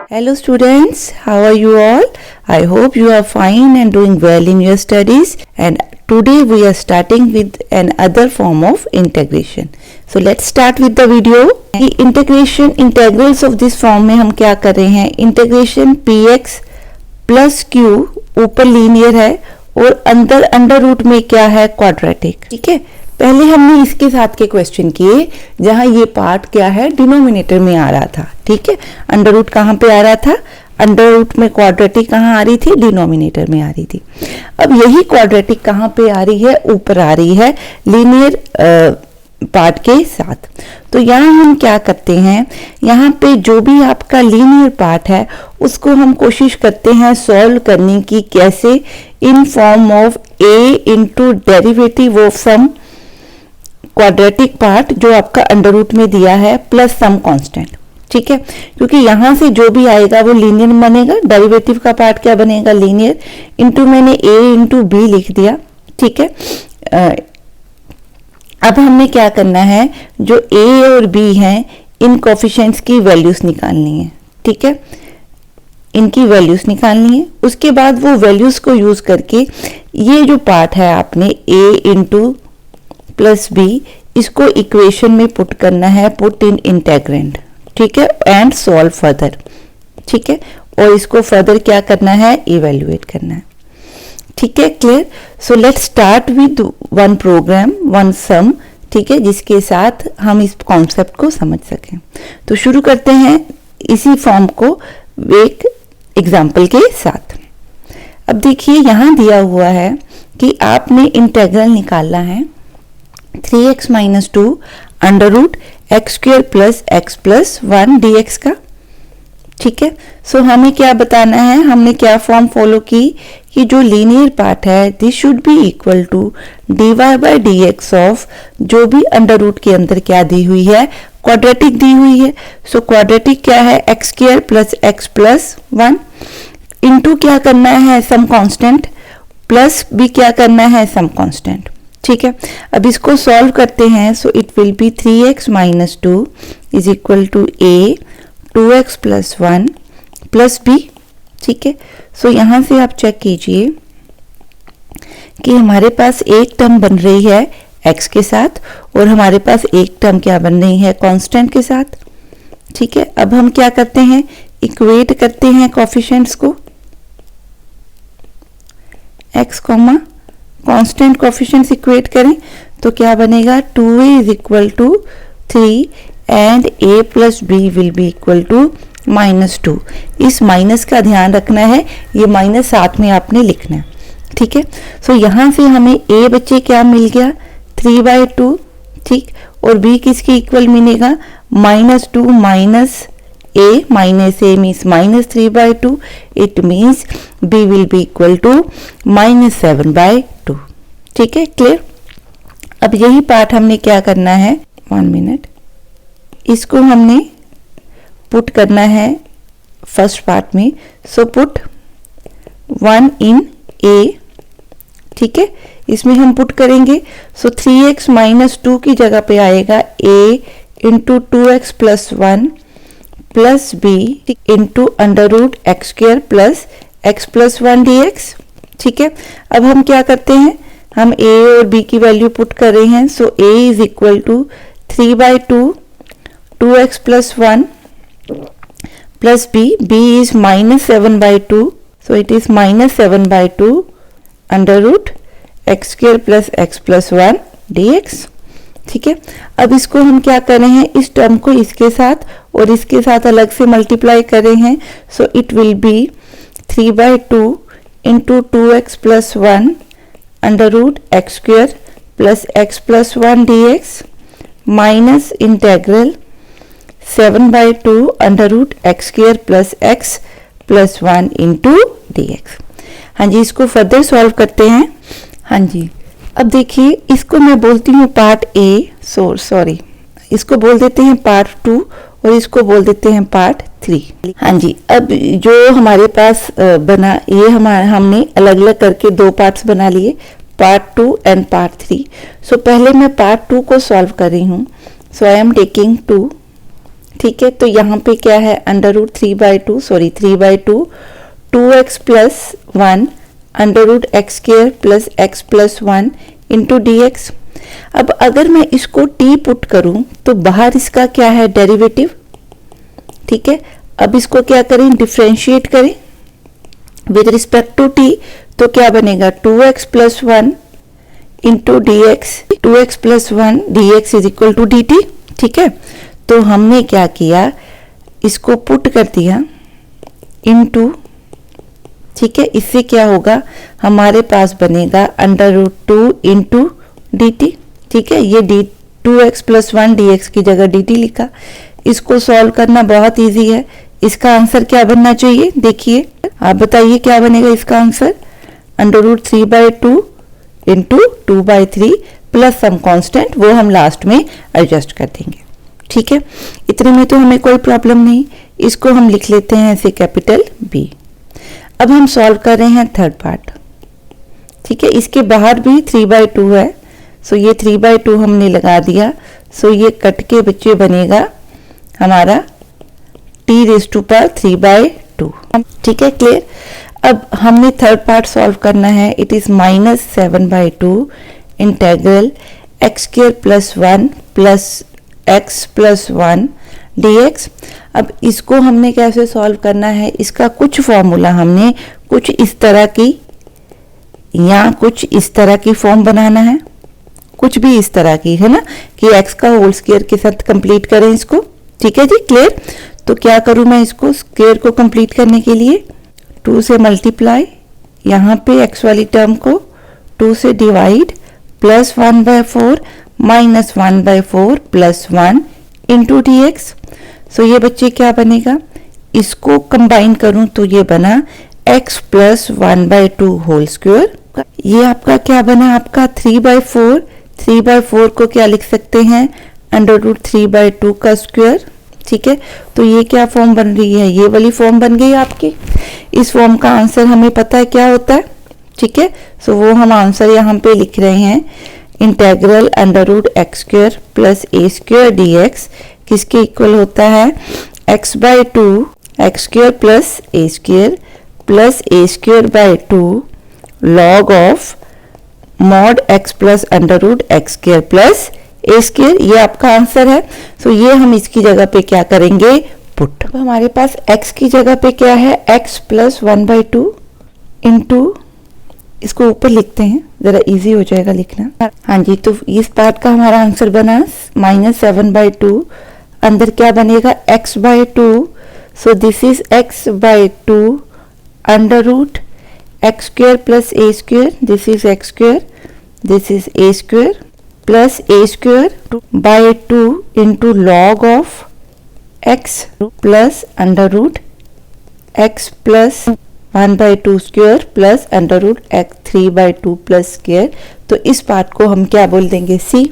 Hello students, how are you all? I hope you are fine and doing well in your studies, and today we are starting with another form of integration. So let's start with the video. Integration integrals of this form में हम क्या कर रहे हैं? Integration px plus q ऊपर linear है और अंदर अंडर रूट में क्या है? क्वाड्रेटिक. ठीक है, पहले हमने इसके साथ के क्वेश्चन किए जहां ये पार्ट क्या है? डिनोमिनेटर में आ रहा था. ठीक है, अंडर रूट कहाँ पे आ रहा था? अंडर रूट में क्वाड्रेटिक कहाँ आ रही थी? डिनोमिनेटर में आ रही थी. अब यही क्वाड्रेटिक कहाँ पे आ रही है? ऊपर आ रही है लीनियर पार्ट के साथ. तो यहाँ हम क्या करते हैं, यहाँ पे जो भी आपका लीनियर पार्ट है उसको हम कोशिश करते हैं सॉल्व करने की. कैसे? In form of a into derivative of some quadratic part जो आपका अंडर रूट में दिया है प्लस सम कांस्टेंट. ठीक है, क्योंकि यहां से जो भी आएगा वो लीनियर बनेगा. डेरिवेटिव का पार्ट क्या बनेगा? लीनियर. इंटू मैंने a इंटू बी लिख दिया. ठीक है, अब हमने क्या करना है, जो a और b हैं इन कोफिशिएंट्स की वैल्यूज निकालनी है. ठीक है, इनकी वैल्यूज निकालनी है. उसके बाद वो वैल्यूज को यूज करके ये जो पार्ट है आपने a इंटू प्लस बी, इसको इक्वेशन में पुट करना है, पुट इन इंटेग्रेंड. ठीक है, एंड सॉल्व फर्दर. ठीक है, और इसको फर्दर क्या करना है? इवेल्युएट करना है. ठीक है, clear. So let's start with one program, one sum. ठीक है, जिसके साथ हम इस कॉन्सेप्ट को समझ सकें. तो शुरू करते हैं इसी फॉर्म को एक एग्जाम्पल के साथ. अब देखिए यहाँ दिया हुआ है कि आपने इंटेग्रल निकालना है 3x minus 2 under root x square plus x plus 1 dx का. ठीक है, सो हमें क्या बताना है, हमने क्या फॉर्म फॉलो की कि जो लीनियर पार्ट है this should be equal to dy by dx of जो भी अंडर रूट के अंदर क्या दी हुई है? क्वाड्रेटिक दी हुई है. सो क्वाड्रेटिक क्या है? X square plus x plus 1 into क्या करना है? सम कांस्टेंट, प्लस भी क्या करना है? Some constant. ठीक है, अब इसको सॉल्व करते हैं. So it will be 3x minus 2 is equal to a 2x plus 1 plus b. ठीक है, सो यहां से आप चेक कीजिए कि हमारे पास एक टर्म बन रही है x के साथ और हमारे पास एक टर्म क्या बन रही है? कांस्टेंट के साथ. ठीक है, अब हम क्या करते हैं? इक्वेट करते हैं कोफिशिएंट्स को. x comma constant coefficients equate करें तो क्या बनेगा? 2a is equal to 3 and a plus b will be equal to minus 2. इस माइनस का ध्यान रखना है, ये माइनस साथ में आपने लिखना है. ठीक है, सो यहां से हमें a बच्चे क्या मिल गया? 3/2. ठीक, और b किसके इक्वल मिलेगा? Minus 2 minus a minus a means minus 3/2. It means b will be equal to minus 7/2. ठीक है, क्लियर. अब यही पार्ट हमने क्या करना है? 1 मिनट, इसको हमने पुट करना है फर्स्ट पार्ट में. So put 1 in a. ठीक है, इसमें हम पुट करेंगे. सो 3x माइनस 2 की जगह पे आएगा a into 2x plus 1 plus b into under root x square plus x plus 1 dx. ठीक है, अब हम क्या करते हैं? हम a और b की वैल्यू पुट कर रहे हैं. So a is equal to 3/2 2x plus 1 plus b is minus 7/2. So it is minus 7/2 under root x square plus x plus 1 dx. ठीक है, अब इसको हम क्या कर रहे हैं? इस टर्म को इसके साथ और इसके साथ अलग से मल्टीप्लाई कर रहे हैं. So it will be 3/2 into 2x plus 1 under root x square plus x plus 1 dx minus integral 7/2 under root x square plus x plus 1 into dx. हाँ जी, इसको फर्दर सॉल्व करते हैं. हाँ जी, अब देखिए इसको मैं बोलती हूँ पार्ट ए. सॉरी, इसको बोल देते हैं पार्ट 2 और इसको बोल देते हैं पार्ट 3. हाँ जी, अब जो हमारे पास बना ये हमने अलग अलग करके 2 पार्ट्स बना लिए, पार्ट 2 एंड पार्ट 3. सो पहले मैं पार्ट 2 को सॉल्व कर रही हूँ. सो आई एम टेकिंग 2 ठीक है, तो यहाँ पे क्या है, under root 3/2 sorry 3/2 2x plus 1 under root x square plus x plus 1 into d x. अब अगर मैं इसको t पुट करूं तो बाहर इसका क्या है, डेरिवेटिव। ठीक है, अब इसको क्या करें, डिफरेंशिएट करें विद रिस्पेक्ट टू t, तो क्या बनेगा 2x plus 1 into d x, 2x plus 1 d x is equal to d t. ठीक है, तो हमने क्या किया, इसको पुट कर दिया इनटू, ठीक है, इससे क्या होगा, हमारे पास बनेगा under root 2 into d t. ठीक है, ये D 2x plus 1 d x की जगह डी टी लिखा। इसको सॉल्व करना बहुत इजी है। इसका आंसर क्या बनना चाहिए, देखिए आप बताइए क्या बनेगा इसका answer, under root 3/2 into 2/3 plus some constant, वो हम लास्ट में एडजस्ट कर देंगे। ठीक है, इतने में तो हमें कोई प्रॉब्लम नहीं। इसको हम लिख लेते हैं ऐसे कैपिटल बी। अब हम सॉल्व कर रहे हैं थर्ड पार्ट। ठीक है, इसके बाहर भी 3/2 है, सो ये 3/2 हमने लगा दिया, सो ये कट के बच्चे बनेगा हमारा t⁻3/2। ठीक है, क्लियर। अब हमने थर्ड पार्ट सॉल्व करना है। It is -7/2 integral x square plus 1 plus x plus 1 dx। अब इसको हमने कैसे सॉल्व करना है, इसका कुछ फॉर्मूला हमने कुछ इस तरह की या कुछ इस तरह की फॉर्म बनाना है, कुछ भी इस तरह की, है ना, कि x का होल स्क्वायर के साथ कंप्लीट करें इसको। ठीक है जी, क्लियर। तो क्या करूं मैं, इसको स्क्वायर को कंप्लीट करने के लिए 2 से मल्टीप्लाई, यहाँ पे x वाली टर्म को 2 से divide, plus 1/4 minus 1/4 plus 1 into d x. So ये बच्चे क्या बनेगा, इसको कंबाइन करूं तो ये बना x प्लस 1/2 होल स्क्वायर। ये आपका क्या बना, आपका 3/4, 3/4 को क्या लिख सकते हैं, अंडर रूट 3/2 का स्क्वायर। ठीक है, तो ये क्या फॉर्म बन रही है, ये वाली फॉर्म बन गई आपकी। इस फॉर्म का आंसर हमें पता है क्या होता है। ठीक है, सो वो हम आंसर यहाँ पे लिख रहे हैं, integral under root x square plus a square d x किसके इक्वल होता है, x/2 x square plus a square by 2 log of mod x plus under root x square plus a square. ये आपका आंसर है। सो ये हम इसकी जगह पे क्या करेंगे, पुट। अब हमारे पास x की जगह पे क्या है, x प्लस 1/2 इंटू, इसको ऊपर लिखते हैं जरा इजी हो जाएगा लिखना। हाँ जी, तो इस पार्ट का हमारा आंसर बना -7/2, अंदर क्या बनेगा x/2, so this is x/2 under root x square plus a square, this is x square, this is a square plus a square by 2 into log of x plus under root x plus 1/2 square plus under root x 3/2 plus square. तो इस part को हम क्या बोल देंगे, सी।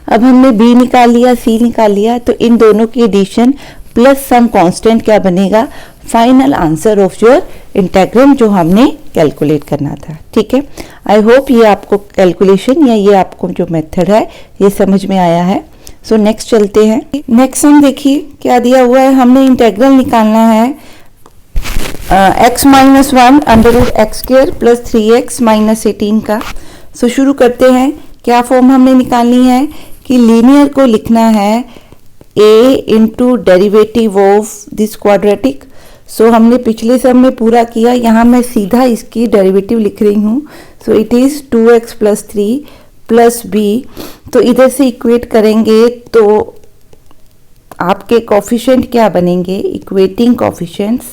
अब हमने B निकाल लिया, सी निकाल लिया, तो इन दोनों की एडिशन प्लस सम कांस्टेंट क्या बनेगा, final answer of your integral जो हमने कैलकुलेट करना था। ठीक है, आई होप ये आपको कैलकुलेशन या ये आपको जो मेथड है ये समझ में आया है। सो नेक्स्ट चलते हैं। नेक्स्ट हम देखिए क्या दिया हुआ है, हमने इंटेग्रल निकालना है x minus 1 under root x square plus 3x minus 18 का। सो शुरू करते हैं। क्या फॉर्म हमने निकालनी है कि लीनियर को लिखना है a into derivative of this quadratic. So हमने पिछले सब में पूरा किया, यहाँ मैं सीधा इसकी डेरिवेटिव लिख रही हूँ। So it is 2x plus 3 plus b. तो इधर से इक्वेट करेंगे तो आपके कोफिशिएंट क्या बनेंगे, इक्वेटिंग कोफिशिएंट्स।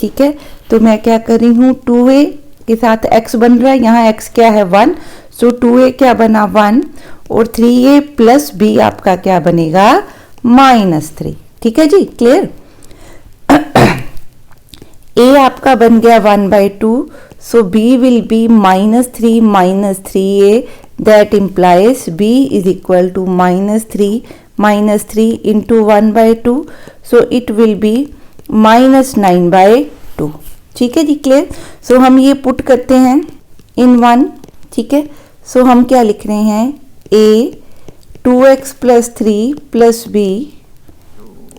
ठीक है, तो मैं क्या कर रही हूँ, 2a के साथ x बन रहा है, यहाँ x क्या है 1, सो 2a क्या बना 1 और 3a प्लस b आपका क्या बनेगा -3। ठीक है जी, क्लियर। a आपका बन गया 1/2, so b will be -3 minus 3a, that implies b is equal to -3 into 1/2, so it will be -9/2। ठीक है जी, क्लियर। सो हम ये पुट करते हैं इन 1। ठीक है, सो हम क्या लिख रहे हैं, a 2x plus 3 plus b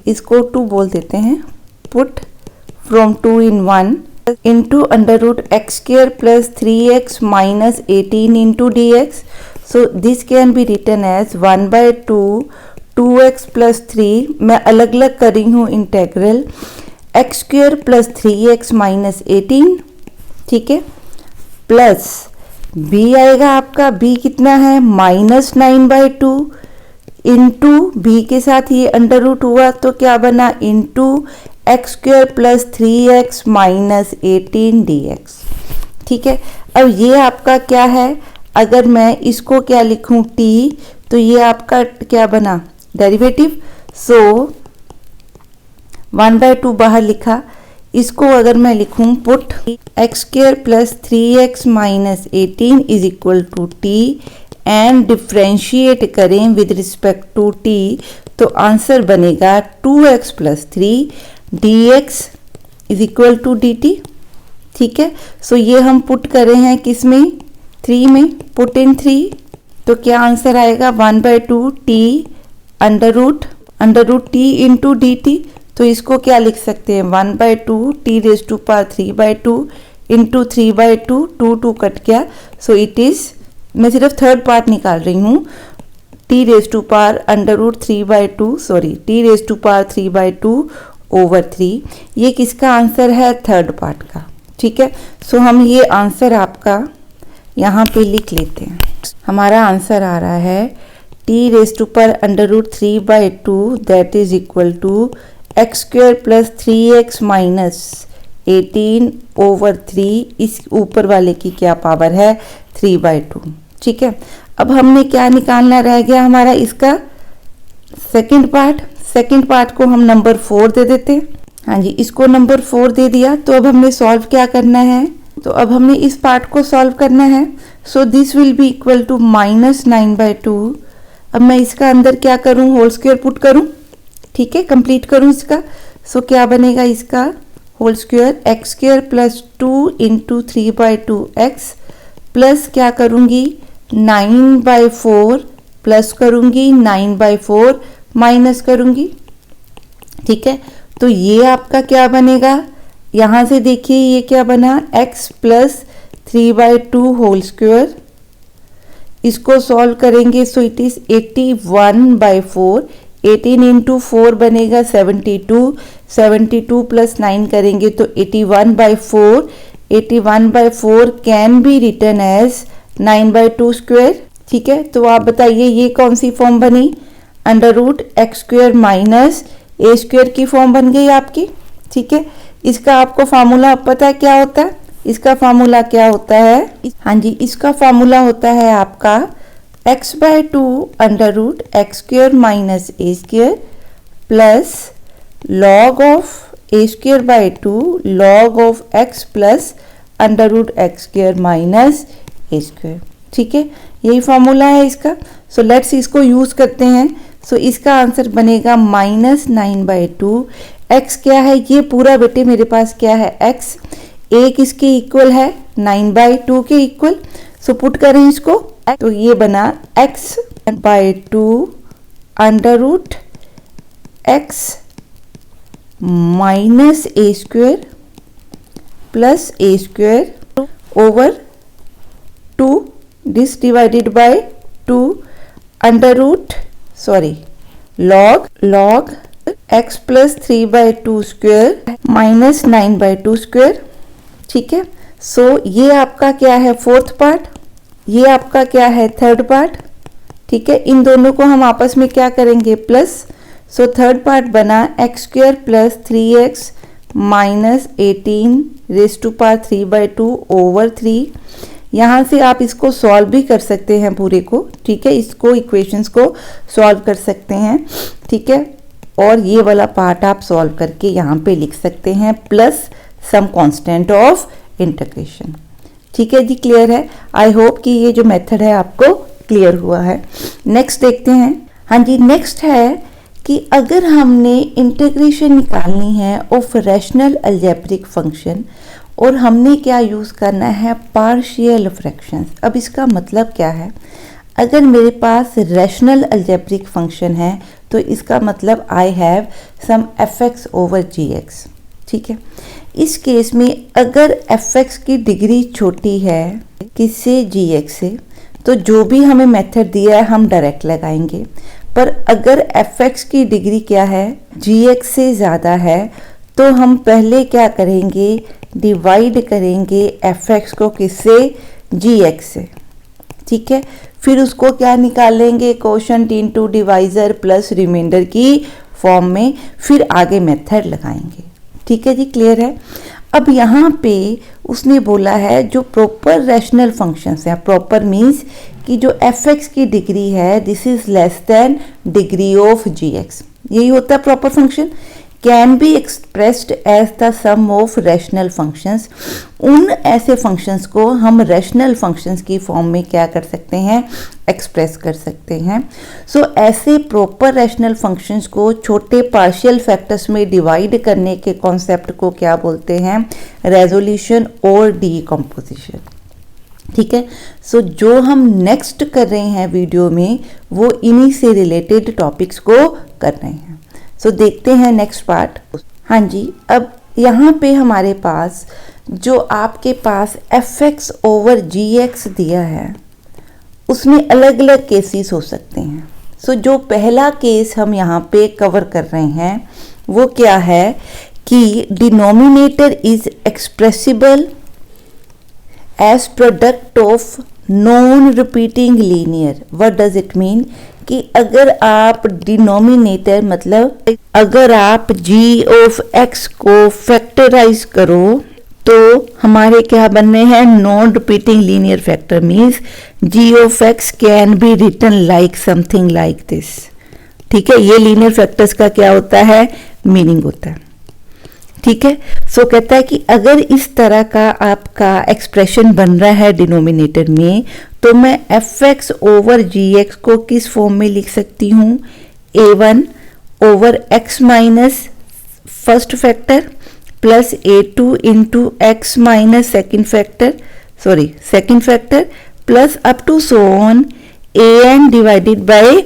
इसको 2 बोल देते हैं, put from 2 in 1 into under root x square plus 3x minus 18 into dx. So this can be written as 1 by 2 2x plus 3, मैं अलग अलग कर रही हूँ integral x square plus 3x minus 18, ठीक है, प्लस b आएगा आपका, b कितना है -9/2 इंटू b के साथ ये अंडर रूट हुआ तो क्या बना into x square plus 3x minus 18 dx, ठीक है। अब ये आपका क्या है, अगर मैं इसको क्या लिखूं t, तो ये आपका क्या बना डेरिवेटिव, सो 1/2 बाहर लिखा, इसको अगर मैं लिखूं put x square plus 3x minus 18 is equal to t and differentiate करें विद रिस्पेक्ट टू t, तो आंसर बनेगा 2x plus 3 dx is equal to dt, ठीक है। सो ये हम पुट कर रहे हैं किस में, 3 में, पुट इन 3, तो क्या आंसर आएगा 1/2 t under root t into dt, तो इसको क्या लिख सकते हैं 1/2 t raise to power 3/2 into 3/2, 2 cut गया, सो इट इज, मैं सिर्फ थर्ड पार्ट निकाल रही हूँ, t raise to power under root 3/2, sorry t raise to power 3/2 over 3, ये किसका आंसर है, थर्ड पार्ट का, ठीक है। सो हम ये आंसर आपका यहाँ पे लिख लेते हैं, हमारा आंसर आ रहा है t raise to power under root 3/2 that is equal to x square plus 3x minus 18 over 3, इस ऊपर वाले की क्या पावर है 3/2, ठीक है। अब हमने क्या निकालना रह गया हमारा इसका सेकंड पार्ट को हम नंबर 4 दे देते हैं, हाँ जी, इसको नंबर 4 दे दिया, तो अब हमने सॉल्व क्या करना है, तो अब हमने इस पार्ट को सॉल्व करना है, so this will be equal to -9/2, अब मैं इसका अंदर क्या करूं, होल स्क्वायर पुट करूं, ठीक है, कंप्लीट करूं इसका, सो क्या बनेगा इसका whole square x square plus 2 into 3/2x plus क्या करूंगी 9/4 प्लस करूंगी 9/4 माइनस करूंगी, ठीक है। तो ये आपका क्या बनेगा, यहां से देखिए ये क्या बना x प्लस 3/2 होल स्क्वायर, इसको सॉल्व करेंगे सो इट इज 81/4, 18 इंटू 4 बनेगा 72 प्लस 9 करेंगे तो 81/4, 81/4 can be written as 9/2 square, ठीक है। तो आप बताइए ये कौन सी फॉर्म बनी, under root x square minus a square की फॉर्म बन गई आपकी, ठीक है। इसका आपको फार्मूला पता है क्या होता है, इसका फार्मूला क्या होता है, हाँ जी, इसका फार्मूला होता है आपका x/2 under root x square minus a square plus log of a square by 2 log of x plus under root x square minus a square, ठीक है, यही फॉर्मूला है इसका। सो लेट्स इसको यूज करते हैं, सो इसका आंसर बनेगा -9/2, x क्या है, ये पूरा बेटे मेरे पास क्या है x, a किसके इक्वल है 9/2 के इक्वल, सो पुट करें इसको, तो ये बना x/2 under root x minus a square plus a square over 2, this divided by 2 under root log x plus 3/2 square minus 9/2 square, ठीक है। सो ये आपका क्या है फोर्थ पार्ट, ये आपका क्या है थर्ड पार्ट, ठीक है। इन दोनों को हम आपस में क्या करेंगे प्लस, सो थर्ड पार्ट बना x square plus 3x minus 18 raise to power 3/2 over 3, यहाँ से आप इसको सॉल्व भी कर सकते हैं पूरे को, ठीक है, इसको इक्वेशंस को सॉल्व कर सकते हैं, ठीक है, और ये वाला पार्ट आप सॉल्व करके यहाँ पे लिख सकते हैं plus some constant of integration, ठीक है जी, क्लियर है। आई होप कि ये जो मेथड है आपको क्लियर हुआ है। नेक्स्ट देखते हैं, हाँ जी, नेक्स्ट है कि अगर हमने इंटीग्रेशन निकालनी है ऑफ रैशनल अलजेब्रिक फंक्शन और हमने क्या यूज़ करना है पार्शियल फ्रैक्शंस। अब इसका मतलब क्या है, अगर मेरे पास रैशनल अलजेब्रिक फंक्शन है तो इसका मतलब I have some fx over gx, ठीक है। इस केस में अगर fx की डिग्री छोटी है किससे, gx से, तो जो भी हमें मेथड दिया है हम डायरेक्ट लगाएंगे। पर अगर fx की डिग्री क्या है, gx से ज़्यादा है, तो हम पहले क्या करेंगे, डिवाइड करेंगे fx को किससे, gx से, ठीक है। फिर उसको क्या निकालेंगे, quotient into divisor plus remainder की फॉर्म में, फिर आगे मेथड लगाएंगे, ठीक है जी, क्लियर है। अब यहाँ पे उसने बोला है जो प्रॉपर रैशनल फंक्शंस हैं, प्रॉपर मीन्स कि जो fx की डिग्री है this is less than degree of gx, यही होता है proper function, can be expressed as the sum of rational functions. उन ऐसे फंक्शंस को हम रैशनल फंक्शंस की फॉर्म में क्या कर सकते हैं, एक्सप्रेस कर सकते हैं। सो ऐसे प्रॉपर रैशनल फंक्शंस को छोटे पार्शियल फैक्टर्स में डिवाइड करने के कॉन्सेप्ट को क्या बोलते हैं, रेजोल्यूशन और डीकम्पोजिशन, ठीक है। सो जो हम नेक्स्ट कर रहे हैं वीडियो में वो इन्हीं से रिलेटेड टॉपिक्स को कर रहे हैं। सो देखते हैं नेक्स्ट पार्ट। हाँ जी, अब यहाँ पे हमारे पास जो आपके पास fx ओवर gx दिया है उसमें अलग अलग केसेस हो सकते हैं। सो जो पहला केस हम यहाँ पे कवर कर रहे हैं वो क्या है कि denominator is expressible as product of non repeating linear. What does it mean कि अगर आप डिनोमिनेटर मतलब अगर आप g ऑफ x को फैक्टराइज करो तो हमारे क्या बनने हैं, non repeating linear factor, means g of x can be written like something like this, ठीक है। ये लीनियर फैक्टर्स का क्या होता है, मीनिंग होता है, ठीक है। सो कहता है कि अगर इस तरह का आपका एक्सप्रेशन बन रहा है डिनोमिनेटर में तो मैं fx ओवर gx को किस फॉर्म में लिख सकती हूँ, a1 over x minus first factor plus a2 into x minus second factor plus up to so on an divided by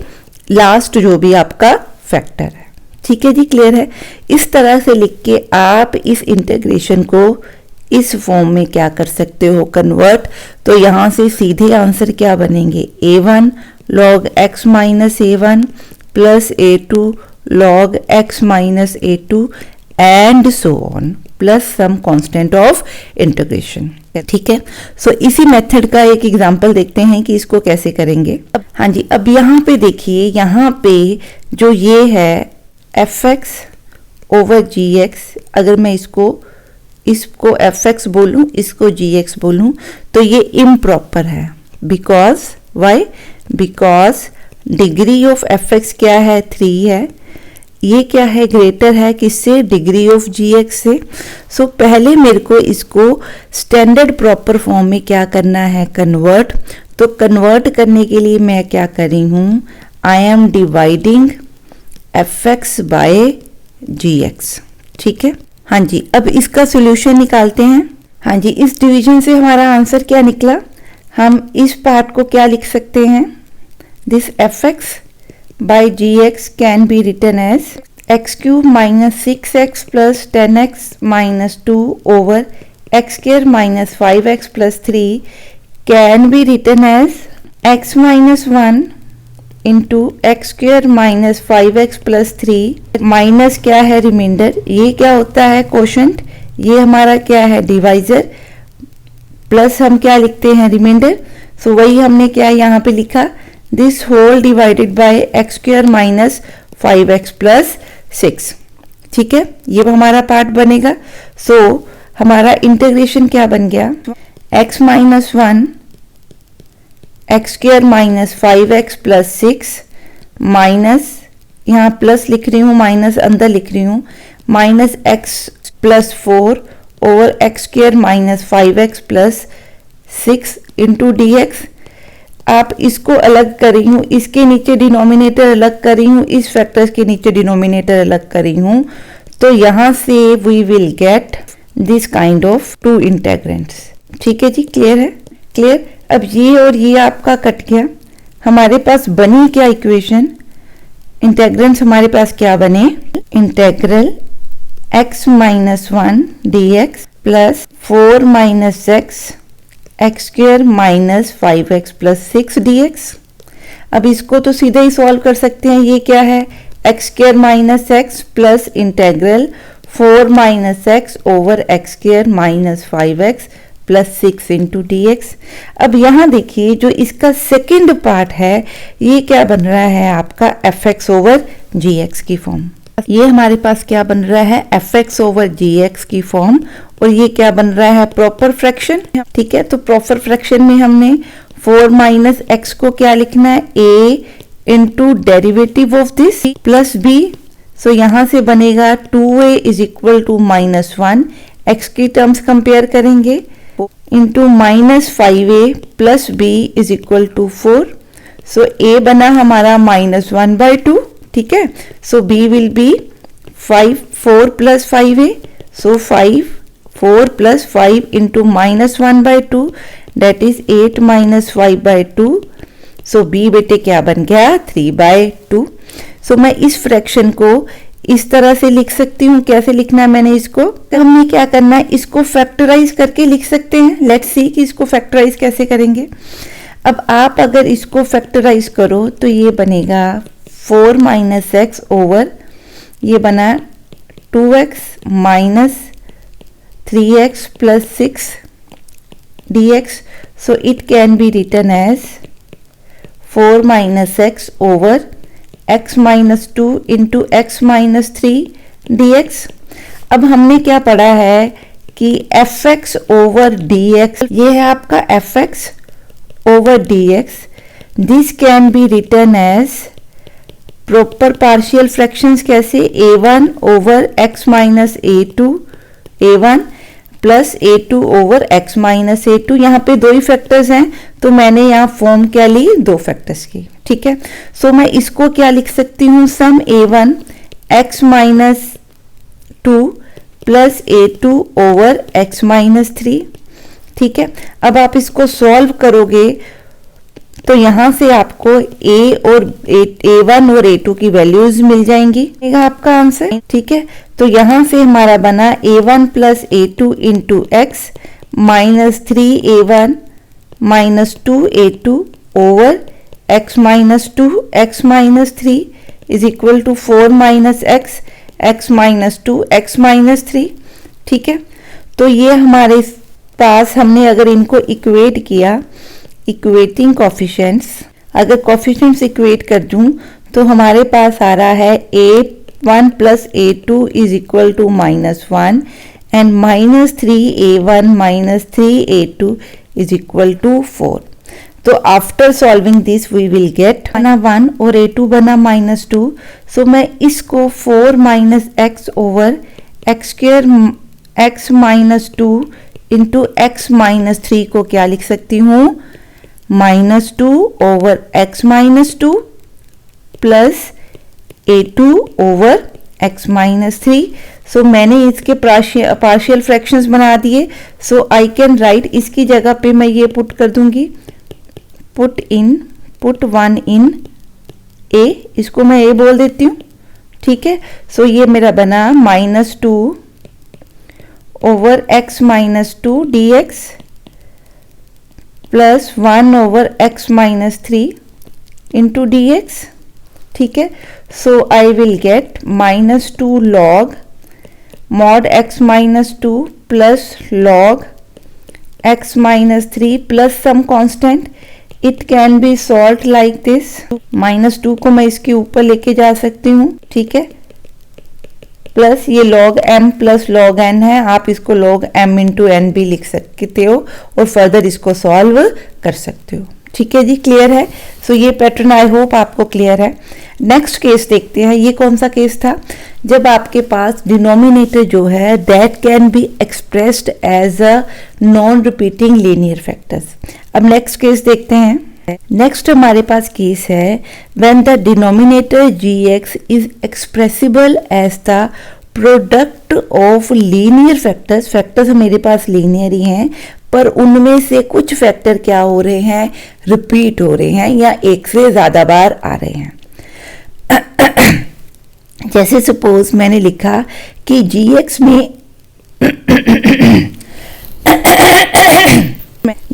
last जो भी आपका फैक्टर है, ठीक है जी, क्लियर है। इस तरह से लिख के आप इस इंटीग्रेशन को इस फॉर्म में क्या कर सकते हो, कन्वर्ट। तो यहाँ से सीधे आंसर क्या बनेंगे, a1 log x minus a1 plus a2 log x minus a2 and so on plus some constant of integration, ठीक है। सो इसी मेथड का एक एग्जांपल देखते हैं कि इसको कैसे करेंगे। हाँ जी, अब यहाँ पे देखिए, यहाँ पे जो ये है fx ओवर gx, अगर मैं इसको fx बोलूं, इसको gx बोलूं, तो ये इम्प्रॉपर है। Because why, because degree of fx क्या है, 3 है, ये क्या है, ग्रेटर है किससे, डिग्री ऑफ gx से। सो पहले मेरे को इसको स्टैंडर्ड प्रॉपर फॉर्म में क्या करना है, कन्वर्ट। तो कन्वर्ट करने के लिए मैं क्या कर रही हूँ, I am dividing fx by gx, ठीक है। हाँ जी, अब इसका सॉल्यूशन निकालते हैं। हाँ जी, इस डिवीजन से हमारा आंसर क्या निकला, हम इस पार्ट को क्या लिख सकते हैं, this fx by gx can be written as x cube minus 6x plus 10x minus 2 over x square minus 5x plus 3 can be written as x minus 1 into x square minus 5x plus 3 minus क्या है, reminder, ये क्या होता है, quotient, ये हमारा क्या है, डिवाइजर, प्लस हम क्या लिखते हैं, रिमाइंडर। सो वही हमने क्या यहाँ पे लिखा, this whole divided by x square minus 5x plus 6, ठीक है, ये हमारा पार्ट बनेगा। सो हमारा इंटीग्रेशन क्या बन गया, x minus 1 x square minus 5x plus 6 minus, यहाँ प्लस लिख रही हूँ, माइनस अंदर लिख रही हूँ, minus x plus 4 over x square minus 5x plus 6 into d x. आप इसको अलग कर रही हूँ, इसके नीचे डिनोमिनेटर अलग कर रही हूँ, इस फैक्टर्स के नीचे डिनोमिनेटर अलग कर रही हूँ, तो यहाँ से we will get this kind of 2 integrands, ठीक है जी, क्लियर है, क्लियर। अब ये और ये आपका कट गया, हमारे पास बनी क्या इक्वेशन, इंटेग्रेंड्स हमारे पास क्या बने, integral x minus 1 dx plus 4 minus x square minus 5x plus 6 dx। अब इसको तो सीधे ही सॉल्व कर सकते हैं, ये क्या है, x square minus x plus integral 4 minus x over x square minus 5x plus 6 into d x. अब यहाँ देखिए जो इसका सेकेंड पार्ट है ये क्या बन रहा है आपका एफ एक्स ओवर जी एक्स की फॉर्म। ये हमारे पास क्या बन रहा है, एफ एक्स ओवर जी एक्स की फॉर्म, और ये क्या बन रहा है, प्रॉपर फ्रैक्शन। ठीक है, तो प्रॉपर फ्रैक्शन में हमने 4 माइनस एक्स को क्या लिखना है, a into derivative of this plus b। So यहां से बनेगा 2a is equal to minus 1, x की टर्म्स कंपेयर करेंगे, into minus 5a plus b is equal to 4। So a बना हमारा माइनस 1/2। ठीक है, so b will be 4 plus 5a, so 4 plus 5 into minus 1/2 that is 8 minus 5/2। So b बेटे क्या बन गया, 3/2। सो मैं इस फ्रैक्शन को इस तरह से लिख सकती हूँ, कैसे लिखना है मैंने इसको, तो हमने क्या करना है, इसको फैक्टराइज करके लिख सकते हैं। लेट्स सी कि इसको फैक्टराइज कैसे करेंगे। अब आप अगर इसको फैक्टराइज करो तो ये बनेगा 4 माइनस एक्स ओवर, ये बना 2x minus 3x plus 6 dx। So it can be written as 4 minus x over x minus 2 into x minus 3 dx। अब हमने क्या पढ़ा है कि fx over dx, ये है आपका fx over dx। This can be written as proper partial fractions, कैसे, a1 over x minus a2 a1 plus a2 over x minus a2। यहाँ पे दो ही फैक्टर्स हैं तो मैंने यहाँ फॉर्म क्या ली, दो फैक्टर्स की। ठीक है, सो मैं इसको क्या लिख सकती हूँ, सम a1 x minus 2 plus a2 over x minus 3। ठीक है, अब आप इसको सॉल्व करोगे तो यहां से आपको a1 और a2 की वैल्यूज मिल जाएंगी, आपका आंसर। ठीक है, तो यहां से हमारा बना a1 plus a2 into x minus 3a1 minus 2a2 over x minus 2 x minus 3 is equal to 4 minus x minus 2 x minus 3। ठीक है, तो ये हमारे पास, हमने अगर इनको इक्वेट किया, इक्वेटिंग कोफिशिएंट्स, अगर कोफिशिएंट्स इक्वेट कर दूं तो हमारे पास आ रहा है a1 plus a2 is equal to minus 1 and minus 3a1 minus 3a2 is equal to 4। तो after solving this we will get बना 1 और a2 बना माइनस 2। सो मैं इसको 4 minus x over x square x minus 2 into x minus 3 को क्या लिख सकती हूँ, minus 2 over x minus 2 plus a2 over x minus 3। सो मैंने इसके पार्शियल फ्रैक्शंस बना दिए। सो आई कैन राइट, इसकी जगह पे मैं ये पुट कर दूंगी, पुट 1 इन a, इसको मैं a बोल देती हूँ। ठीक है, सो ये मेरा बना minus 2 over x minus 2 dx plus 1 over x minus 3 into dx। ठीक है, so I will get minus 2 log mod x minus 2 plus log x minus 3 plus some constant. It can be solve like this, minus 2 को मैं इसके ऊपर लेके जा सकती हूँ। ठीक है, प्लस ये log m plus log n है, आप इसको log m इंटू n भी लिख सकते हो और फर्दर इसको सॉल्व कर सकते हो। ठीक है जी, क्लियर है। सो ये पैटर्न आई होप आपको क्लियर है। नेक्स्ट केस देखते हैं। ये कौन सा केस था, जब आपके पास डिनोमिनेटर जो है that can be expressed as a non repeating linear factors. अब नेक्स्ट केस देखते हैं। नेक्स्ट हमारे पास केस है when the denominator gx is expressible as the product of linear factors, factors मेरे पास लीनियर ही हैं, पर उनमें से कुछ फैक्टर क्या हो रहे हैं, रिपीट हो रहे हैं या एक से ज़्यादा बार आ रहे हैं। जैसे सपोज मैंने लिखा कि gx में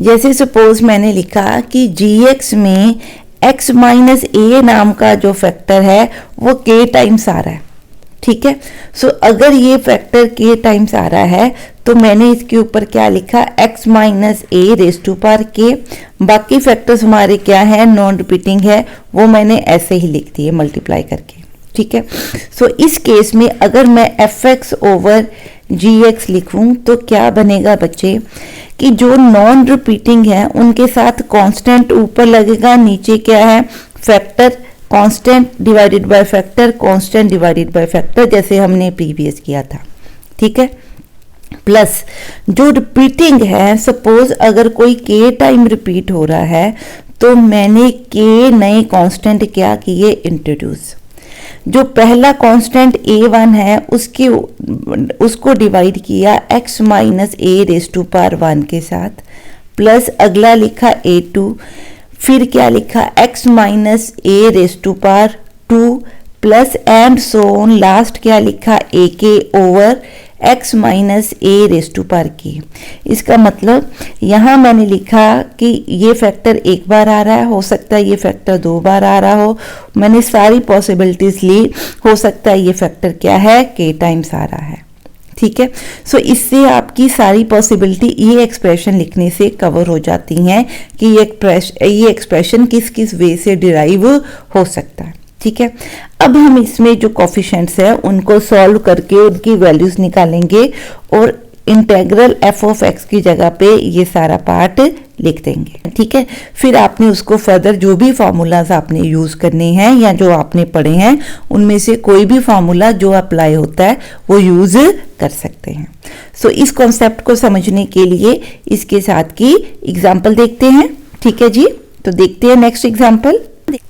जैसे सपोज मैंने लिखा कि gx में x माइनस ए नाम का जो फैक्टर है वो k टाइम्स आ रहा है, ठीक है। सो अगर ये फैक्टर k टाइम्स आ रहा है तो मैंने इसके ऊपर क्या लिखा, x minus a raise to power k। बाकी फैक्टर्स हमारे क्या है, नॉन रिपीटिंग है, वो मैंने ऐसे ही लिख दिए मल्टीप्लाई करके, ठीक है। सो इस केस में अगर मैं fx ओवर gx लिखूं तो क्या बनेगा बच्चे कि जो नॉन रिपीटिंग है उनके साथ कांस्टेंट ऊपर लगेगा, नीचे क्या है, factor, constant divided by factor, constant divided by factor, जैसे हमने प्रीवियस किया था, ठीक है। प्लस जो रिपीटिंग है, सपोज अगर कोई के टाइम रिपीट हो रहा है तो मैंने के नए कांस्टेंट क्या किए, इंट्रोड्यूस। जो पहला कांस्टेंट a1 है उसको डिवाइड किया x minus a raise to power 1 के साथ, प्लस अगला लिखा a2, फिर क्या लिखा x minus a raise to power 2, plus and so on, last क्या लिखा ak over x minus a raise to power k। इसका मतलब यहाँ मैंने लिखा कि ये फैक्टर एक बार आ रहा है, हो सकता है ये फैक्टर 2 बार आ रहा हो, मैंने सारी पॉसिबिलिटीज ली, हो सकता है ये फैक्टर क्या है, k टाइम्स आ रहा है, ठीक है। सो इससे आपकी सारी पॉसिबिलिटी ये एक्सप्रेशन लिखने से कवर हो जाती हैं कि ये एक्सप्रेशन किस किस वे से डिराइव हो सकता है, ठीक है। अब हम इसमें जो कोफिशिएंट्स है उनको सॉल्व करके उनकी वैल्यूज निकालेंगे और इंटेग्रल एफ ऑफ एक्स की जगह पे ये सारा पार्ट लिख देंगे, ठीक है। फिर आपने उसको फर्दर जो भी फार्मूलाज आपने यूज करने हैं या जो आपने पढ़े हैं उनमें से कोई भी फार्मूला जो अप्लाई होता है वो यूज कर सकते हैं। सो इस कॉन्सेप्ट को समझने के लिए इसके साथ की एग्जाम्पल देखते हैं, ठीक है जी। तो देखते हैं नेक्स्ट एग्जाम्पल।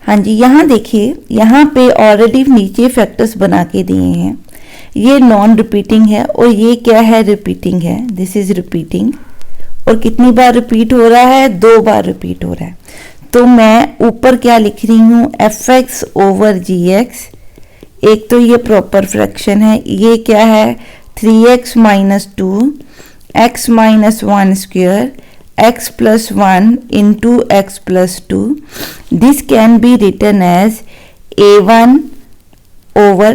हाँ जी, यहाँ देखिए, यहाँ पे ऑलरेडी नीचे फैक्टर्स बना के दिए हैं, ये नॉन रिपीटिंग है और ये क्या है, रिपीटिंग है, दिस इज रिपीटिंग। और कितनी बार रिपीट हो रहा है, 2 बार रिपीट हो रहा है। तो मैं ऊपर क्या लिख रही हूँ, fx ओवर gx, एक तो ये प्रॉपर फ्रैक्शन है, ये क्या है 3x minus 2 x minus 1 square x plus 1 into x plus 2. This can be written as a1 over,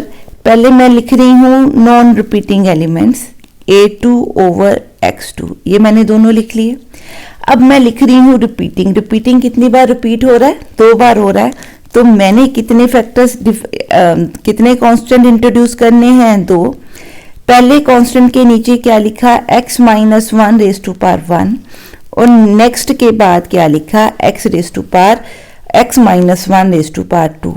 पहले मैं लिख रही हूँ non repeating elements, a2 over x2, ये मैंने दोनों लिख लिए। अब मैं लिख रही हूँ रिपीटिंग, रिपीटिंग कितनी बार रिपीट हो रहा है, 2 बार हो रहा है, तो मैंने कितने फैक्टर्स कितने कांस्टेंट इंट्रोड्यूस करने हैं, 2। पहले कांस्टेंट के नीचे क्या लिखा, x minus 1 raise to power 1, और नेक्स्ट के बाद क्या लिखा, x raise to power x minus 1 raise to power 2।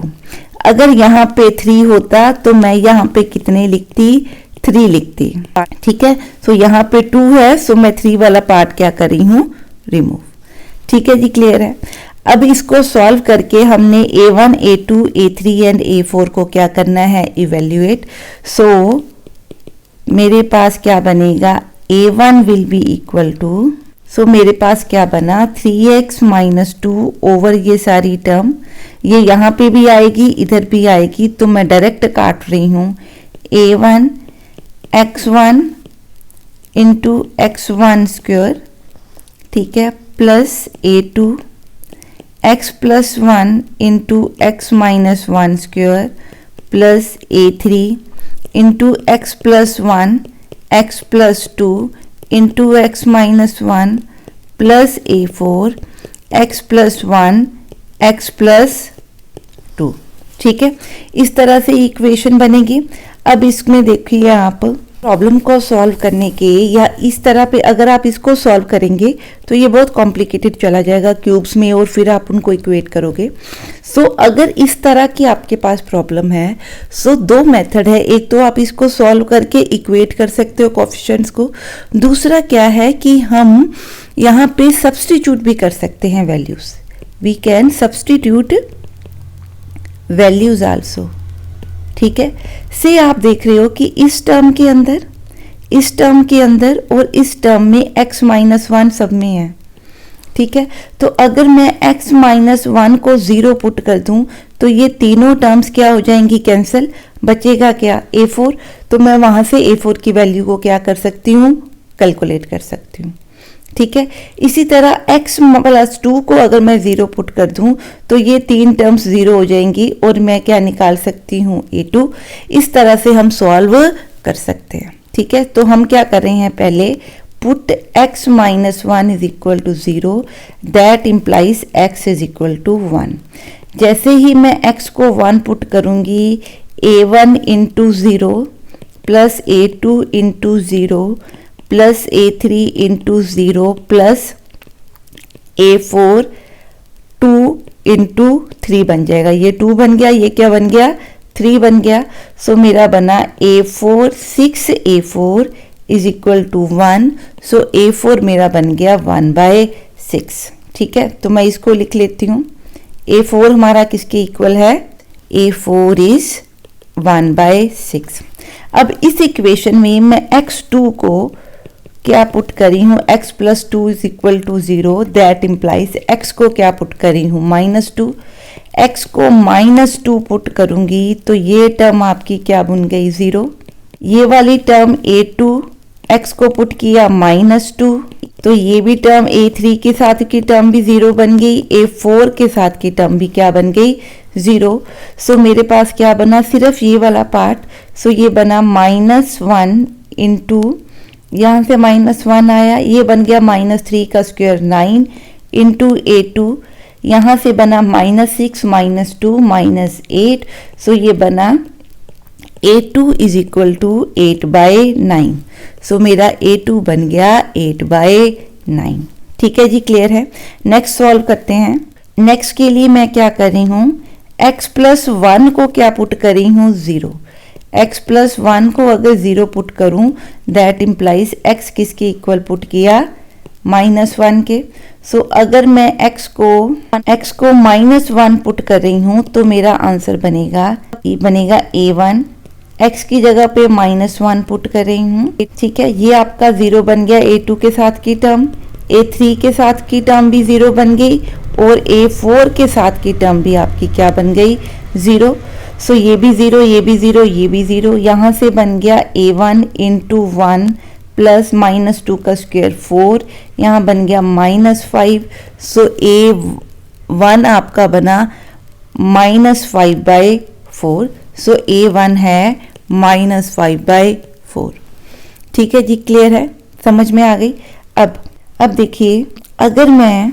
अगर यहाँ पे 3 होता तो मैं यहाँ पे कितने लिखती, 3 लिखती, ठीक है। सो यहाँ पे 2 है, सो मैं 3 वाला पार्ट क्या कर रही हूँ, रिमूव, ठीक है जी, क्लियर है। अब इसको सॉल्व करके हमने a1, a2, a3 and a4 को क्या करना है, इवेल्युएट। सो मेरे पास क्या बनेगा, a1 will be equal to, so मेरे पास क्या बना, 3x माइनस 2 ओवर ये सारी टर्म, ये यहाँ पे भी आएगी इधर भी आएगी, तो मैं डायरेक्ट काट रही हूँ, a1 x1 into x1 square, ठीक है, plus a2 x plus 1 into x minus 1 square, plus a3 into x plus 1 x plus 2 into x minus 1 plus a4 x plus 1 x plus 2, ठीक है। इस तरह से इक्वेशन बनेगी। अब इसमें देखिए आप प्रॉब्लम को सॉल्व करने के या इस तरह पे अगर आप इसको सॉल्व करेंगे तो ये बहुत कॉम्प्लिकेटेड चला जाएगा क्यूब्स में और फिर आप उनको इक्वेट करोगे। सो अगर इस तरह की आपके पास प्रॉब्लम है, सो 2 मेथड है, एक तो आप इसको सॉल्व करके इक्वेट कर सकते हो कोफिशिएंट्स को, दूसरा क्या है कि हम यहाँ पे सब्स्टिट्यूट भी कर सकते हैं values, we can substitute values also, ठीक है। से आप देख रहे हो कि इस टर्म के अंदर, इस टर्म के अंदर और इस टर्म में x माइनस 1 सब में है, ठीक है। तो अगर मैं x माइनस 1 को 0 पुट कर दूं तो ये तीनों टर्म्स क्या हो जाएंगी, कैंसिल, बचेगा क्या, a4। तो मैं वहां से a4 की वैल्यू को क्या कर सकती हूँ, कैलकुलेट कर सकती हूँ, ठीक है। इसी तरह x प्लस 2 को अगर मैं 0 पुट कर दूं तो ये तीन टर्म्स 0 हो जाएंगी और मैं क्या निकाल सकती हूँ, a2। इस तरह से हम सॉल्व कर सकते हैं, ठीक है। तो हम क्या कर रहे हैं, पहले put x minus 1 is equal to 0, that implies x is equal to 1। जैसे ही मैं x को 1 पुट करूंगी, a1 into 0 plus a2 into 0 plus a3 into 0 plus a4 2 into 3 बन जाएगा। ये 2 बन गया, ये क्या बन गया, 3 बन गया। सो मेरा बना a4 6 a4 is equal to 1। So a4 मेरा बन गया 1/6, ठीक है। तो मैं इसको लिख लेती हूँ, a4 हमारा किसके इक्वल है, a4 इज 1/6। अब इस इक्वेशन में मैं x2 को क्या पुट करी हूँ, x plus 2 is equal to 0, that implies x को क्या पुट करी हूँ, -2। x को -2 पुट करूंगी तो ये टर्म आपकी क्या बन गई, 0। ये वाली टर्म a2, x को पुट किया -2 तो ये भी टर्म a3 के साथ की टर्म भी 0 बन गई, a4 के साथ की टर्म भी क्या बन गई, 0। सो मेरे पास क्या बना, सिर्फ ये वाला पार्ट। सो ये बना -1 इंटू, यहाँ से -1 आया, ये बन गया -3 का स्क्वायर 9 इंटू a2, यहाँ से बना -6 -2 -8। सो ये बना a2 इज इक्वल टू 8/9। सो मेरा a2 बन गया 8/9, ठीक है जी, क्लियर है। नेक्स्ट सॉल्व करते हैं। नेक्स्ट के लिए मैं क्या कर रही हूँ, x प्लस 1 को क्या पुट करी हूँ, 0। x प्लस 1 को अगर 0 पुट करूँ दैट इम्प्लाइज x किसके इक्वल पुट किया, -1 के। सो अगर मैं x को -1 पुट कर रही हूँ तो मेरा आंसर बनेगा a1। x की जगह पे -1 पुट कर रही हूँ, ठीक है। ये आपका 0 बन गया, a2 के साथ की टर्म, a3 के साथ की टर्म भी 0 बन गई और a4 के साथ की टर्म भी आपकी क्या बन गई, 0। सो ये भी 0, ये भी 0, ये भी 0। यहाँ से बन गया a1 इंटू 1 प्लस -2 का स्क्वायर 4, यहाँ बन गया -5। सो a1 आपका बना -5/4। सो a1 है -5/4, ठीक है जी, क्लियर है, समझ में आ गई। अब देखिए, अगर मैं,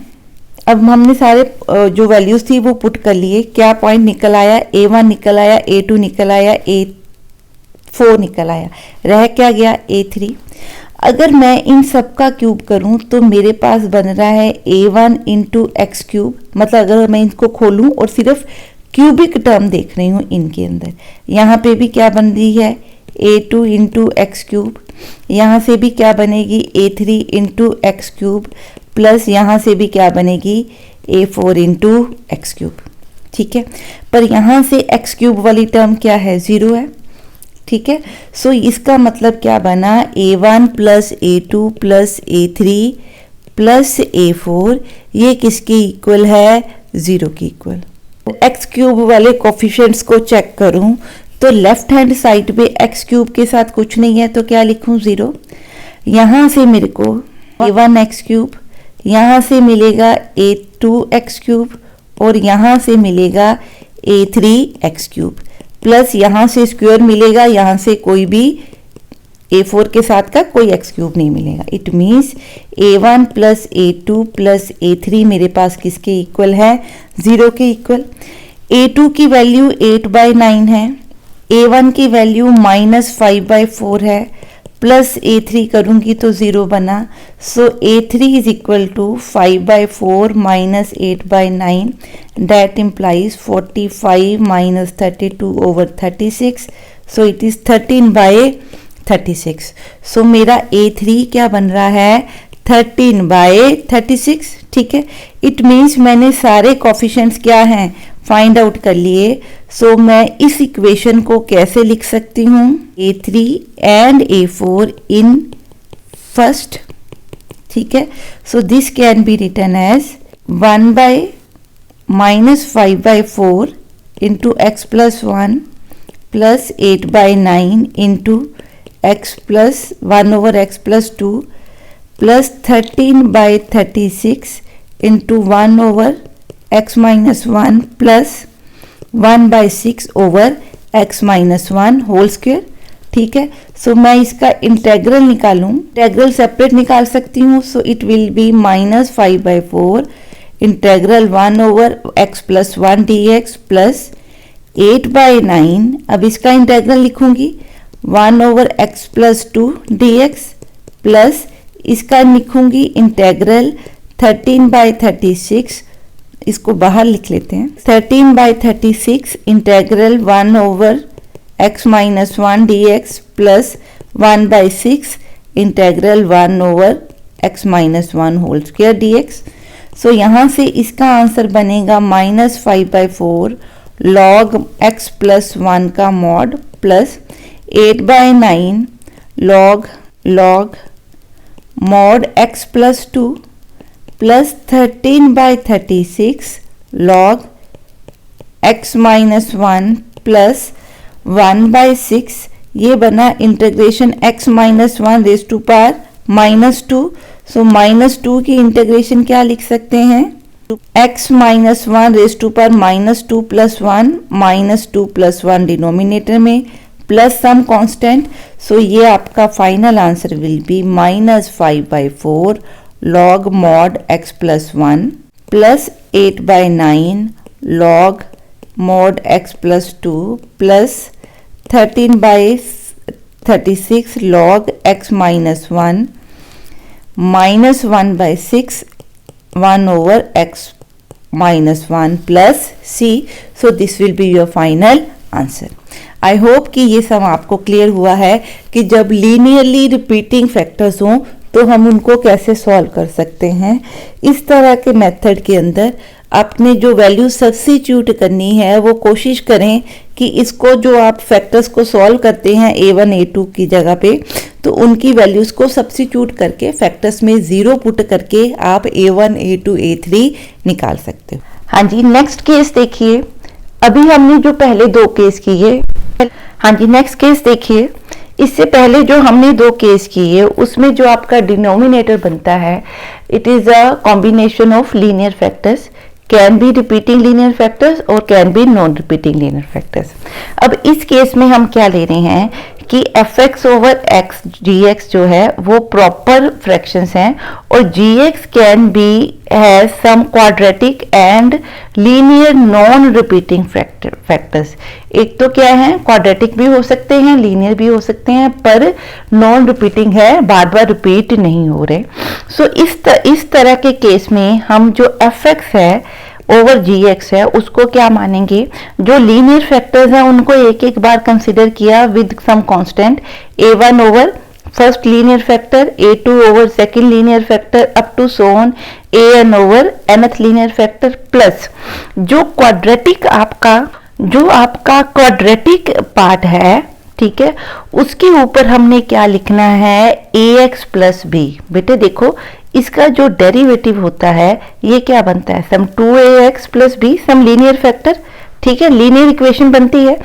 अब हमने सारे जो वैल्यूज थी वो पुट कर लिए, क्या पॉइंट निकल आया, a1 निकल आया, a2 निकल आया, a4 निकल आया, रह क्या गया, a3। अगर मैं इन सब का क्यूब करूं तो मेरे पास बन रहा है a1 इंटू एक्स क्यूब। मतलब अगर मैं इनको खोलूं और सिर्फ क्यूबिक टर्म देख रही हूँ इनके अंदर, यहाँ पे भी क्या बन रही है, a2 इंटू एक्स क्यूब, यहाँ से भी क्या बनेगी, a3 into x cube, plus यहाँ से भी क्या बनेगी, a4 इंटू एक्स क्यूब, ठीक है। पर यहाँ से एक्स क्यूब वाली टर्म क्या है, 0 है, ठीक है। सो इसका मतलब क्या बना, a1 plus a2 plus a3 plus a4, ये किसके इक्वल है, 0 के इक्वल। एक्स क्यूब वाले कोफिशिएंट्स को चेक करूं तो लेफ्ट हैंड साइड पे एक्स क्यूब के साथ कुछ नहीं है तो क्या लिखूं, 0। यहाँ से मेरे को a1 एक्स क्यूब, यहाँ से मिलेगा a2 एक्स क्यूब और यहाँ से मिलेगा a3 एक्स क्यूब, प्लस यहाँ से स्क्वायर मिलेगा, यहाँ से कोई भी a4 के साथ का कोई एक्स क्यूब नहीं मिलेगा। It means a1 plus a2 plus a3 मेरे पास किसके इक्वल है, 0 के इक्वल। a2 की वैल्यू 8/9 है, a1 की वैल्यू -5/4 है, प्लस a3 करूंगी तो 0 बना। So a3 is equal to 5/4 minus 8/9, that implies 45 minus 32 over 36। So it is 13/36। So मेरा a3 क्या बन रहा है, 13/36, ठीक है। इट मीन्स मैंने सारे कोफिशिएंट्स क्या हैं, फाइंड आउट कर लिए। सो मैं इस इक्वेशन को कैसे लिख सकती हूँ, A3 and A4 in first, ठीक है। So this can be written as 1 by -5/4 into x plus 1 plus 8/9 into x plus 1/x+2 plus 13/36 into 1/x-1 plus 1/6/x-1 whole square, ठीक है। सो मैं इसका इंटेग्रल निकालूं, इंटेग्रल सेपरेट निकाल सकती हूँ। So it will be -5/4 integral 1/x+1 dx plus 8/9, अब इसका इंटेग्रल लिखूंगी 1/x+2 dx प्लस इसका लिखूंगी इंटेग्रल 13/36, इसको बाहर लिख लेते हैं, 13/36 integral 1/x-1 dx plus 1/6 integral 1/x-1 whole square dx। So यहाँ से इसका आंसर बनेगा -5/4 log x प्लस 1 का mod plus 8/9 log mod x plus 2 plus 13/36 log x-1 plus 1/6, ये बना integration x-1 raise to power -2। So -2 की इंटीग्रेशन क्या लिख सकते हैं, x-1 raise to power -2 plus 1 -2 plus 1 denominator में प्लस सम कांस्टेंट। सो ये आपका final answer will be -5/4 log mod x plus 1 plus 8/9 log mod x plus 2 plus 13/36 log x-1 minus 1/6 1/x-1 plus c. So this will be your final answer. I hope कि ये सब आपको clear हुआ है कि जब लीनियरली रिपीटिंग फैक्टर्स हों तो हम उनको कैसे सॉल्व कर सकते हैं। इस तरह के मेथड के अंदर आपने जो वैल्यू सब्स्टिट्यूट करनी है वो कोशिश करें कि इसको जो आप फैक्टर्स को सॉल्व करते हैं a1 a2 की जगह पे, तो उनकी वैल्यूज़ को सब्स्टिट्यूट करके फैक्टर्स में 0 पुट करके आप a1 a2 a3 निकाल सकते हो। हाँ जी, नेक्स्ट केस देखिए। अभी हमने जो पहले दो केस किए, हाँ जी नेक्स्ट केस देखिए। इससे पहले जो हमने दो केस किए उसमें जो आपका डिनोमिनेटर बनता है, it is a combination of linear factors, can be repeating linear factors और can be non repeating linear factors. अब इस केस में हम क्या ले रहे हैं कि fx ओवर x gx जो है वो प्रॉपर फ्रैक्शंस हैं और gx can be has some quadratic and linear non repeating factors. एक तो क्या है, क्वाड्रेटिक भी हो सकते हैं, लीनियर भी हो सकते हैं, पर नॉन रिपीटिंग है, बार बार रिपीट नहीं हो रहे। सो इस तरह के केस में हम जो fx है ओवर gx है उसको क्या मानेंगे, जो लीनियर फैक्टर्स हैं उनको एक एक बार कंसिडर किया with some constant, a1 over first linear factor, a2 over second linear factor up to so on an over nth linear factor, plus जो आपका क्वाड्रेटिक पार्ट है, ठीक है, उसके ऊपर हमने क्या लिखना है, ax प्लस b। बेटे देखो इसका जो डेरिवेटिव होता है ये क्या बनता है, सम 2ax प्लस b, सम लीनियर फैक्टर, ठीक है, लीनियर इक्वेशन बनती है।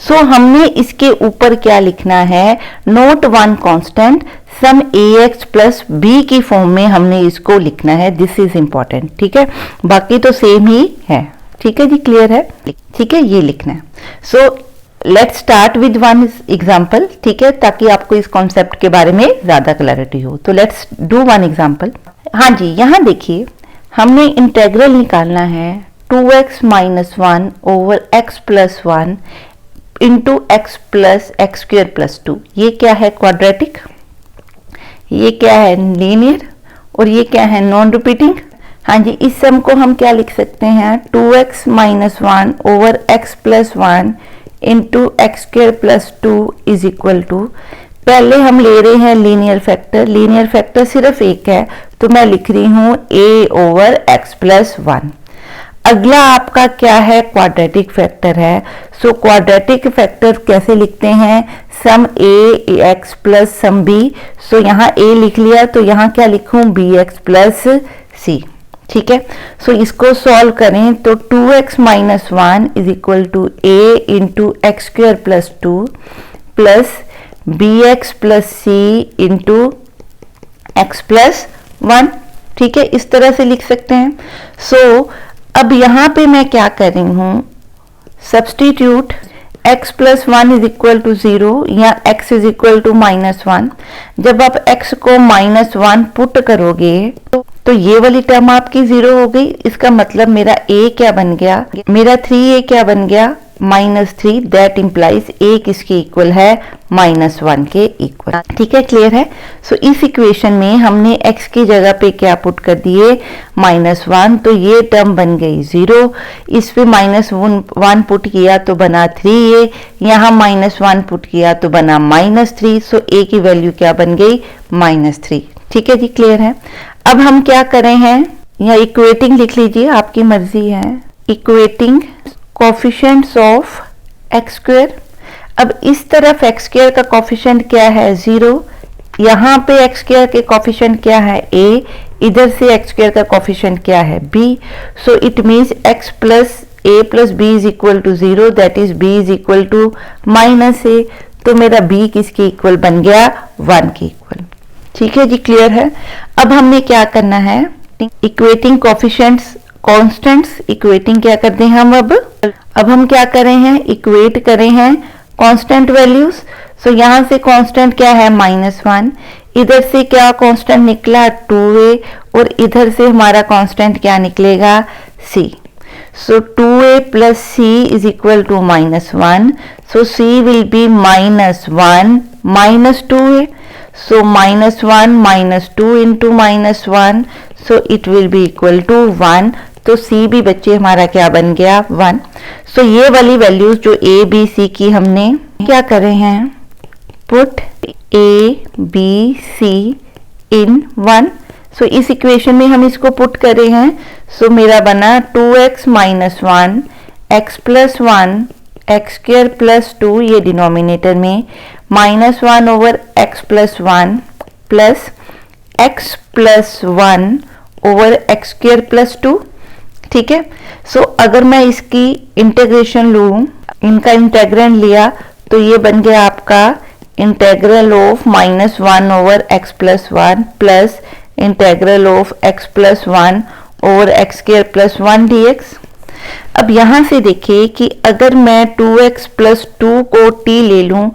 सो हमने इसके ऊपर क्या लिखना है, नोट वन कांस्टेंट सम ax प्लस b की फॉर्म में हमने इसको लिखना है। दिस इज इंपॉर्टेंट, ठीक है, बाकी तो सेम ही है, ठीक है जी, क्लियर है, ठीक है, ये लिखना है। सो let's start with one example, ठीक है, ताकि आपको इस कॉन्सेप्ट के बारे में ज्यादा क्लैरिटी हो। तो लेट्स डू वन एग्जाम्पल। हाँ जी, यहाँ देखिए हमने इंटेग्रल निकालना है 2x minus 1 over x plus 1 into x plus x square plus 2। ये क्या है, क्वाड्रेटिक, ये क्या है, लीनियर, और ये क्या है, नॉन रिपीटिंग। हाँ जी, इस सम को हम क्या लिख सकते हैं, 2x minus 1 over x plus 1 into x square plus 2 is equal to, पहले हम ले रहे हैं लीनियर फैक्टर, लीनियर फैक्टर सिर्फ एक है तो मैं लिख रही हूँ a ओवर x प्लस 1। अगला आपका क्या है, क्वाड्रेटिक फैक्टर है। सो क्वाड्रेटिक फैक्टर कैसे लिखते हैं, सम ए एक्स प्लस सम बी। सो यहाँ ए लिख लिया तो यहाँ क्या लिखूं, बी एक्स प्लस सी। ठीक है, सो इसको सॉल्व करें तो 2x minus 1 is equal to a into x square plus 2 प्लस b x plus c into x plus 1। ठीक है, इस तरह से लिख सकते हैं। सो अब यहां पे मैं क्या कर रही हूं, substitute x plus 1 is equal to 0 या x is equal to minus 1। जब आप x को माइनस 1 पुट करोगे तो ये वाली टर्म आपकी 0 हो गई। इसका मतलब मेरा a क्या बन गया, मेरा 3a क्या बन गया, -3। दैट इंप्लाइज a किसके इक्वल है, -1 के इक्वल। ठीक है, क्लियर है। सो इस इक्वेशन में हमने x की जगह पे क्या पुट कर दिए, -1, तो ये टर्म बन गई 0। इस पे -1 पुट किया तो बना 3a, यहाँ -1 पुट किया तो बना -3। सो a की वैल्यू क्या बन गई, -3। ठीक है जी, क्लियर है। अब हम क्या करें हैं, या इक्वेटिंग लिख लीजिए, आपकी मर्जी है। Equating coefficients of x square. अब इस तरफ एक्स स्क्वायर का कोफिशिएंट क्या है, 0। यहाँ पे एक्स स्क्वायर के कोफिशिएंट क्या है, a। इधर से एक्स स्क्वायर का कोफिशिएंट क्या है, b। So it means x plus a plus b is equal to 0, that is b is equal to -a। तो मेरा b किसके इक्वल बन गया, 1 के इक्वल। ठीक है जी, क्लियर है। अब हमने क्या करना है, इक्वेटिंग कोफिशिएंट्स कांस्टेंट्स इक्वेटिंग क्या करते हैं हम, अब हम क्या करें हैं, इक्वेट करें हैं कांस्टेंट वैल्यूज। सो यहाँ से कांस्टेंट क्या है, -1। इधर से क्या कांस्टेंट निकला, 2a, और इधर से हमारा कांस्टेंट क्या निकलेगा, c। So 2a plus c is equal to -1। So c will be -1 minus 2a. So minus 1 minus 2 into minus 1, so it will be equal to 1. तो C भी बच्चे हमारा क्या बन गया, 1. सो ये वाली वैल्यूज जो A B C की हमने क्या करे हैं, पुट A B C इन 1. सो इस इक्वेशन में हम इसको पुट करे हैं. सो मेरा बना 2x minus 1 x plus 1 x square plus 2, ये डिनोमिनेटर में, -1 over x plus 1 plus x plus 1 over x square plus 2. ठीक है. सो अगर मैं इसकी इंटीग्रेशन लूँ, इनका इंटेग्रेंड लिया, तो ये बन गया आपका integral of -1 over x plus 1 plus integral of x plus 1 over x square plus 1 dx. अब यहां से देखिए कि अगर मैं 2x प्लस 2 को t ले लूं,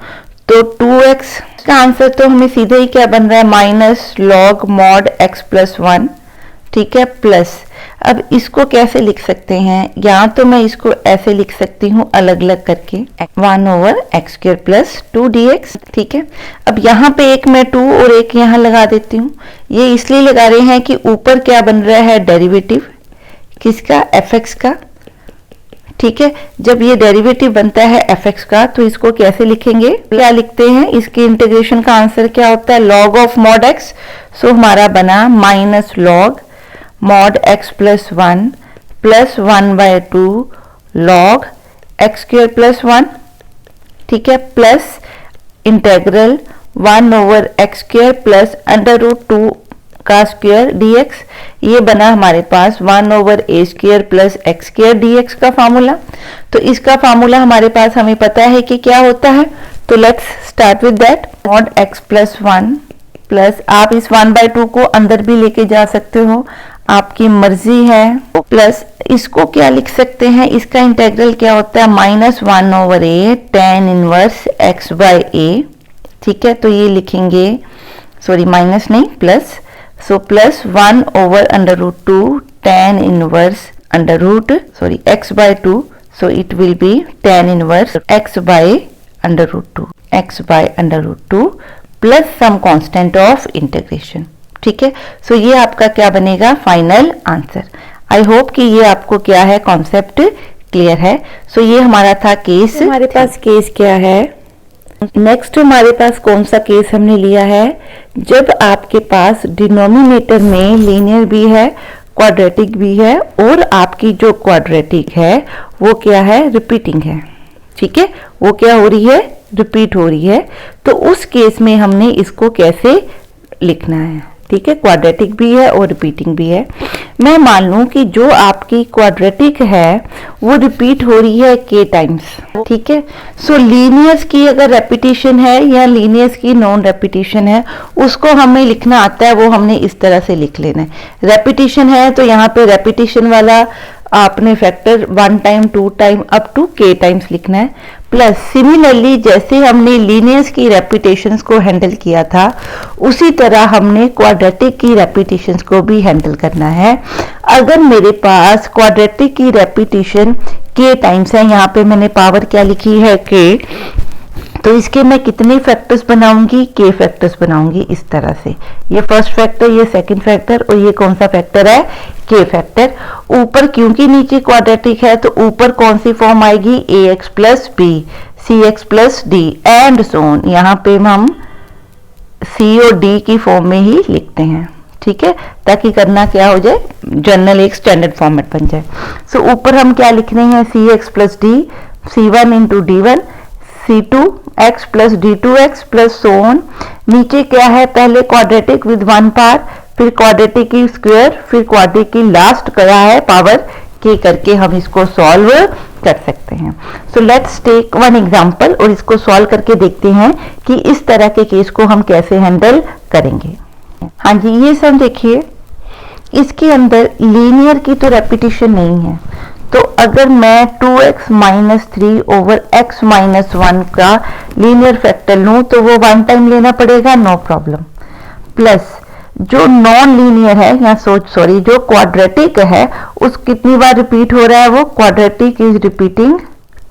तो 2x का आंसर तो हमें सीधे ही क्या बन रहा है, minus log mod x plus 1. ठीक है, प्लस. अब इसको कैसे लिख सकते हैं, या तो मैं इसको ऐसे लिख सकती हूँ अलग अलग करके, 1 over x square plus 2 dx. ठीक है. अब यहाँ पे एक मैं 2 और एक यहाँ लगा देती हूँ. ये इसलिए लगा रहे हैं कि ऊपर क्या बन रहा है, डेरिवेटिव किसका, fx का. ठीक है. जब ये डेरिवेटिव बनता है fx का, तो इसको कैसे लिखेंगे, क्या लिखते हैं, इसके इंटीग्रेशन का आंसर क्या होता है, लॉग ऑफ मॉड x. सो हमारा बना minus log mod x plus 1 plus 1/2 log x square plus 1. ठीक है, plus integral 1 over x square plus √2 का स्क्वायर dx. ये बना हमारे पास 1 over a square plus x square dx का फार्मूला. तो इसका फार्मूला हमारे पास हमें पता है कि क्या होता है. तो let's start with that. Mod x plus 1 plus, आप इस 1/2 को अंदर भी लेके जा सकते हो, आपकी मर्जी है, प्लस इसको क्या लिख सकते हैं, इसका इंटेग्रल क्या होता है, -1 over a tan inverse x by a. ठीक है, तो ये लिखेंगे, सॉरी माइनस नहीं plus, so plus 1 over √2 tan inverse x by 2. So it will be tan inverse x by √2 plus some constant of integration. ठीक है. सो ये आपका क्या बनेगा, फाइनल आंसर. आई होप कि ये आपको क्या है, कॉन्सेप्ट क्लियर है. सो ये हमारा था केस. हमारे पास केस क्या है, नेक्स्ट हमारे पास कौन सा केस हमने लिया है, जब आपके पास डिनोमिनेटर में लीनियर भी है, क्वाड्रेटिक भी है और आपकी जो क्वाड्रेटिक है वो क्या है, रिपीटिंग है। ठीक है, वो क्या हो रही है, रिपीट हो रही है। तो उस केस में हमने इसको कैसे लिखना है, ठीक है, क्वाड्रेटिक भी है और रिपीटिंग भी है। मैं मान लूं कि जो आपकी क्वाड्रेटिक है वो रिपीट हो रही है k टाइम्स, ठीक है। सो लीनियर्स की अगर रेपिटेशन है या लीनियर्स की नॉन रेपिटेशन है, उसको हमें लिखना आता है, वो हमने इस तरह से लिख लेना है। रेपिटेशन है तो यहाँ पे रेपिटेशन वाला आपने factor 1 time 2 time up to k times लिखना है। प्लस सिमिलरली जैसे हमने लीनियर्स की रेपिटेशंस को हैंडल किया था उसी तरह हमने क्वाड्रेटिक की रेपिटेशंस को भी हैंडल करना है। अगर मेरे पास क्वाड्रेटिक की रेपिटेशन k टाइम्स है, यहाँ पे मैंने पावर क्या लिखी है k, तो इसके मैं कितने फैक्टर्स बनाऊंगी, k फैक्टर्स बनाऊंगी इस तरह से। ये फर्स्ट फैक्टर, ये सेकंड फैक्टर और ये कौन सा फैक्टर है, k फैक्टर। ऊपर क्योंकि नीचे क्वाड्रेटिक है तो ऊपर कौन सी फॉर्म आएगी, ax plus b, cx plus d and so on. यहाँ पे हम c और d की फॉर्म में ही लिखते हैं, ठीक है, ताकि करना क्या हो जाए, जनरल एक स्टैंडर्ड फॉर्मेट बन जाए। सो ऊपर हम क्या लिख रहे हैं, cx plus d, c1 into d1, c2x plus d2x plus so on. नीचे क्या है, पहले क्वाड्रेटिक विद 1 पावर, फिर क्वाड्रेटिक की स्क्वायर, फिर क्वाड्रेटिक की लास्ट क्या है पावर k करके हम इसको सॉल्व कर सकते हैं। So let's take one example और इसको सॉल्व करके देखते हैं कि इस तरह के केस को हम कैसे हैंडल करेंगे। हाँ जी, ये सब देखिए, इसके अंदर लीनियर की तो रेपिटेशन नहीं है, तो अगर मैं 2x minus 3 over x minus 1 का लीनियर फैक्टर लूं तो वो 1 टाइम लेना पड़ेगा, नो प्रॉब्लम। प्लस जो नॉन लीनियर है या सॉरी जो क्वाड्रेटिक है उस कितनी बार रिपीट हो रहा है, वो क्वाड्रेटिक इज रिपीटिंग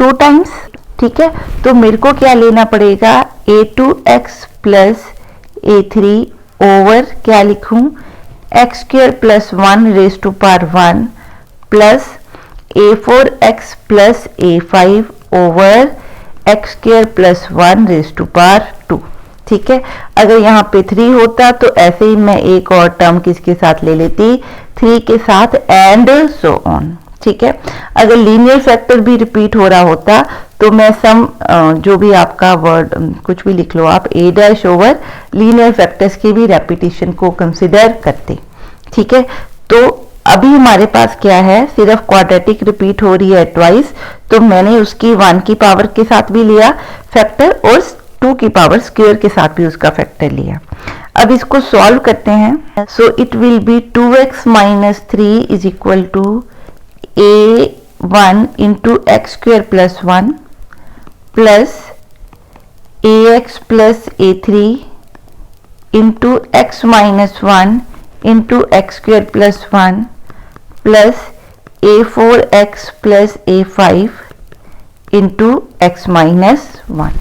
2 टाइम्स, ठीक है। तो मेरे को क्या लेना पड़ेगा, a2x प्लस a3 ओवर क्या लिखूं, x square plus 1 raise to power 1 plus a4x plus a5 over x square plus 1 raise to power 2, ठीक है। अगर यहाँ पे 3 होता तो ऐसे ही मैं एक और टर्म किसके साथ ले लेती, 3 के साथ एंड सो ऑन, ठीक है। अगर लीनियर फैक्टर भी रिपीट हो रहा होता तो मैं सम जो भी आपका वर्ड कुछ भी लिख लो आप, a dash over linear factors की भी रेपिटेशन को कंसिडर करते, ठीक है। तो अभी हमारे पास क्या है, सिर्फ क्वाड्रेटिक रिपीट हो रही है ट्वाइस, तो मैंने उसकी 1 की पावर के साथ भी लिया फैक्टर और 2 की पावर स्क्वायर के साथ भी उसका फैक्टर लिया। अब इसको सॉल्व करते हैं। So it will be 2x minus 3 is equal to a1 into x square plus 1 plus ax plus a3 into x minus 1 into x square plus 1 plus a4x plus a5 into x minus 1,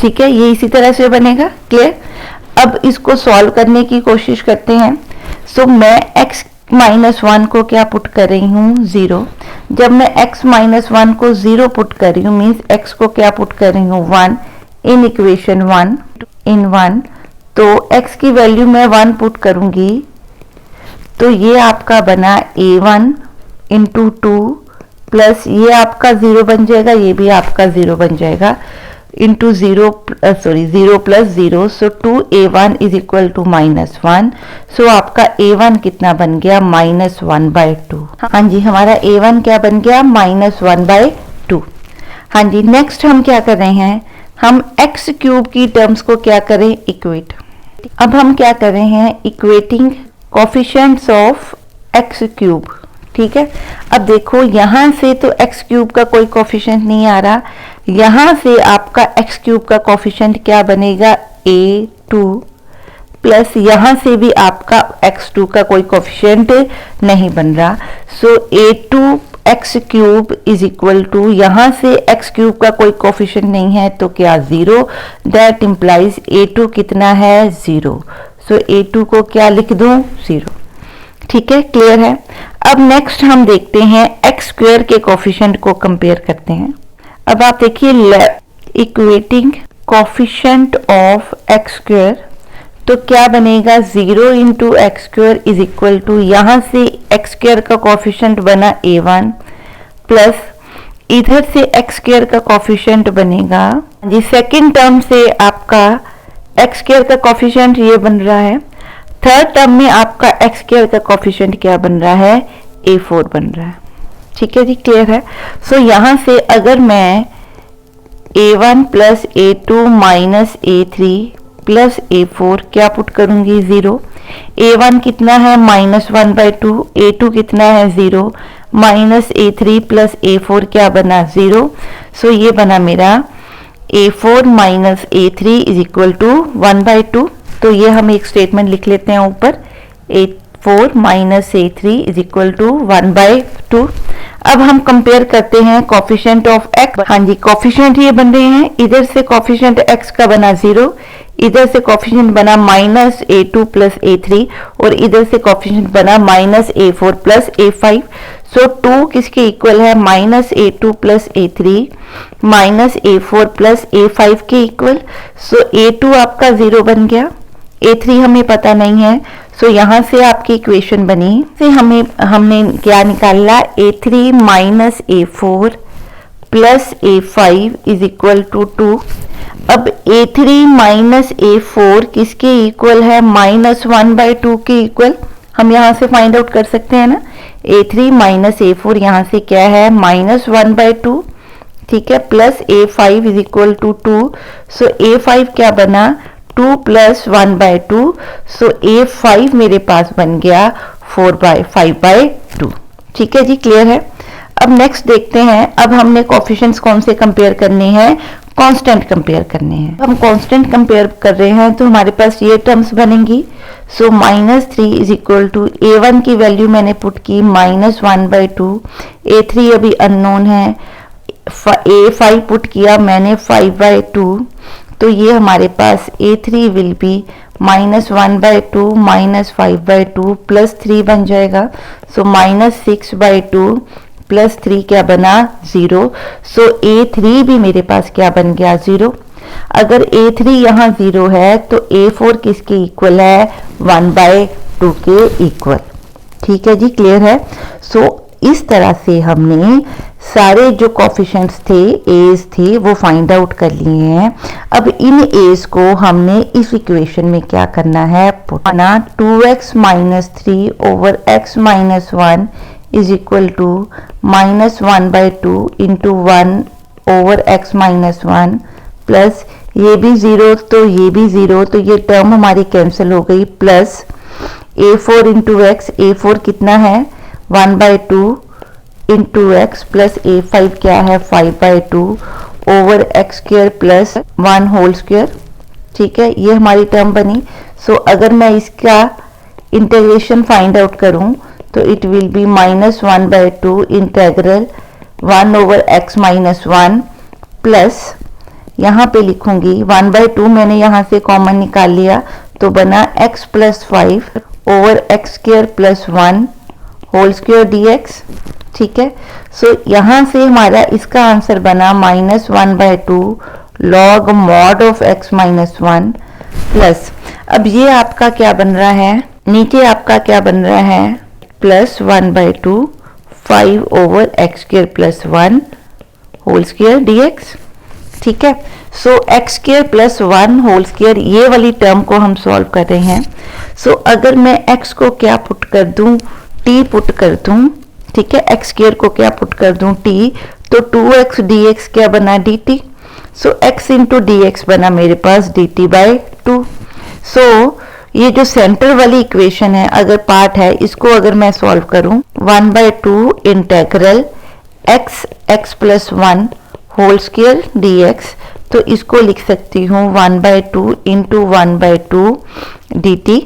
ठीक है। ये इसी तरह से बनेगा, clear. अब इसको solve करने की कोशिश करते हैं। सो मैं x माइनस 1 को क्या पुट कर रही हूँ, 0। जब मैं x माइनस 1 को 0 पुट कर रही हूँ मीन्स x को क्या पुट कर रही हूँ, 1 इन इक्वेशन 1 इन 1, तो x की वैल्यू मैं 1 पुट करूंगी तो ये आपका बना a1 इंटू 2 प्लस ये आपका 0 बन जाएगा, ये भी आपका 0 बन जाएगा, into 0 plus 0, so 2a1 is equal to minus 1। So आपका a1 कितना बन गया, माइनस 1/2। हाँ जी, हमारा a1 क्या बन गया, माइनस 1/2। हाँ जी, नेक्स्ट हम क्या कर रहे हैं, हम x क्यूब की टर्म्स को क्या करें, इक्वेट। अब हम क्या कर रहे हैं, equating coefficients of x cube, ठीक है। अब देखो यहाँ से तो x क्यूब का कोई कोफिशिएंट नहीं आ रहा, यहाँ से आपका x क्यूब का कोफिशिएंट क्या बनेगा, a2 प्लस यहाँ से भी आपका x2 का कोई कोफिशिएंट नहीं बन रहा। So a2 x cube is equal to, यहाँ से x क्यूब का कोई कोफिशिएंट नहीं है तो क्या 0, दैट इंप्लाइज a2 कितना है, 0। सो a2 को क्या लिख दूं, 0, ठीक है, क्लियर है। अब नेक्स्ट हम देखते हैं एक्स स्क्वायर के कोफिशिएंट को कंपेयर करते हैं। अब आप देखिए equating coefficient of x square, तो क्या बनेगा 0 into x square is equal to, यहाँ से एक्स स्क्वायर का कॉफिशेंट बना a1 प्लस इधर से एक्स स्क्वायर का कॉफिशेंट बनेगा जी, सेकंड टर्म से आपका एक्स स्क्वायर का कॉफिशेंट ये बन रहा है, थर्ड टर्म में आपका एक्स स्क्वायर का कॉफिशेंट क्या बन रहा है, a4 बन रहा है। ठीक है जी, क्लियर है। सो यहाँ से अगर मैं a1 plus a2 minus a3 plus a4 क्या पुट करूंगी, 0। a1 कितना है -1/2, a2 कितना है 0, माइनस a3 प्लस a4 क्या बना 0। सो ये बना मेरा a4 minus a3 is equal to 1/2। तो ये हम एक स्टेटमेंट लिख लेते हैं ऊपर, a4 minus a3 is equal to 1/2। अब हम कंपेयर करते हैं कॉफिशेंट ऑफ x। हाँ जी, कॉफिशेंट ये बन रहे हैं, इधर से कॉफिशेंट x का बना 0, इधर से कॉफिशेंट बना माइनस a2 प्लस a3 और इधर से कॉफिशेंट बना माइनस a4 प्लस a5। सो 2 किसके इक्वल है, minus a2 plus a3 minus a4 plus a5 के इक्वल। सो a2 आपका 0 बन गया, a3 हमें पता नहीं है। सो यहाँ से आपकी इक्वेशन बनी, से हमने क्या निकाला, a3 minus a4 plus a5 is equal to 2। अब a3 माइनस a4 किसके इक्वल है, -1/2 के इक्वल। हम यहाँ से फाइंड आउट कर सकते हैं ना, a3 माइनस a4 यहाँ से क्या है, -1/2। ठीक है, plus a5 is equal to 2। So a5 क्या बना, 2 प्लस 1/2। सो a5 मेरे पास बन गया 4/5/2। ठीक है जी, क्लियर है। अब नेक्स्ट देखते हैं, अब हमने कोफिशिएंट्स कौन से कंपेयर करने हैं, कांस्टेंट कंपेयर करने हैं। हम कांस्टेंट कंपेयर कर रहे हैं तो हमारे पास ये टर्म्स बनेंगी। सो -3 इज इक्वल टू, a1 की वैल्यू मैंने पुट की -1/2, a3 अभी अननोन है, a5 पुट किया मैंने 5/2। तो ये हमारे पास a3 will be -1/2 minus 5/2 plus 3 बन जाएगा। सो -6/2 प्लस 3 क्या बना, 0। सो a3 भी मेरे पास क्या बन गया, 0। अगर a3 यहाँ 0 है तो a4 किसके इक्वल है, 1/2 के इक्वल। ठीक है जी, क्लियर है। सो इस तरह से हमने सारे जो कोफिशिएंट्स थे, एज थे, वो फाइंड आउट कर लिए हैं। अब इन एज को हमने इस इक्वेशन में क्या करना है, पुटना 2x minus 3 over x minus 1 is equal to -1/2 into 1 over x minus 1 plus ये भी 0 तो ये भी 0, तो ये टर्म हमारी कैंसिल हो गई, plus a4 into x, a4 कितना है 1/2 इंटू एक्स प्लस a5 क्या है 5/2 over x square plus 1 whole square. ठीक है, ये हमारी टर्म बनी। सो अगर मैं इसका इंटीग्रेशन फाइंड आउट करूं तो it will B -1/2 integral 1 over x minus 1 plus, यहाँ पे लिखूंगी 1/2 मैंने यहाँ से कॉमन निकाल लिया तो बना x plus 5 over x square plus 1 whole square dx। ठीक है, सो यहाँ से हमारा इसका आंसर बना -1/2 log mod of x minus 1 plus, अब ये आपका क्या बन रहा है, नीचे आपका क्या बन रहा है, plus 1/2 5 over x square plus 1 whole square dx। ठीक है, so x square plus 1 whole square, ये वाली टर्म को हम सॉल्व कर रहे हैं। सो अगर मैं x को क्या पुट कर दूं, t पुट कर दूं, ठीक है, एक्स स्क्वायर को क्या पुट कर दूं, t, तो 2x dx क्या बना, dt। सो x इंटू dx बना मेरे पास dt/2। सो ये जो सेंटर वाली इक्वेशन है, अगर पार्ट है, इसको अगर मैं सॉल्व करूं 1/2 integral x plus 1 whole square dx, तो इसको लिख सकती हूँ 1/2 into 1/2 dt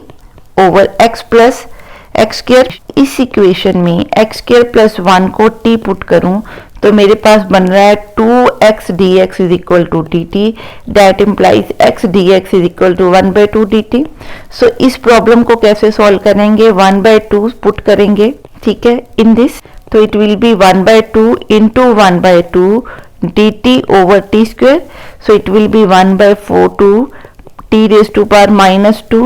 over x plus x square. इस इक्वेशन में एक्स स्क्वायर प्लस 1 को t पुट करूं तो मेरे पास बन रहा है 2x dx is equal to dt, that implies x dx is equal to 1/2 dt। So इस प्रॉब्लम को कैसे सॉल्व करेंगे, 1/2 पुट करेंगे, ठीक है, इन दिस, तो it will B 1/2 into 1/2 dt over t square. So it will B 1/4 to t raised to power -2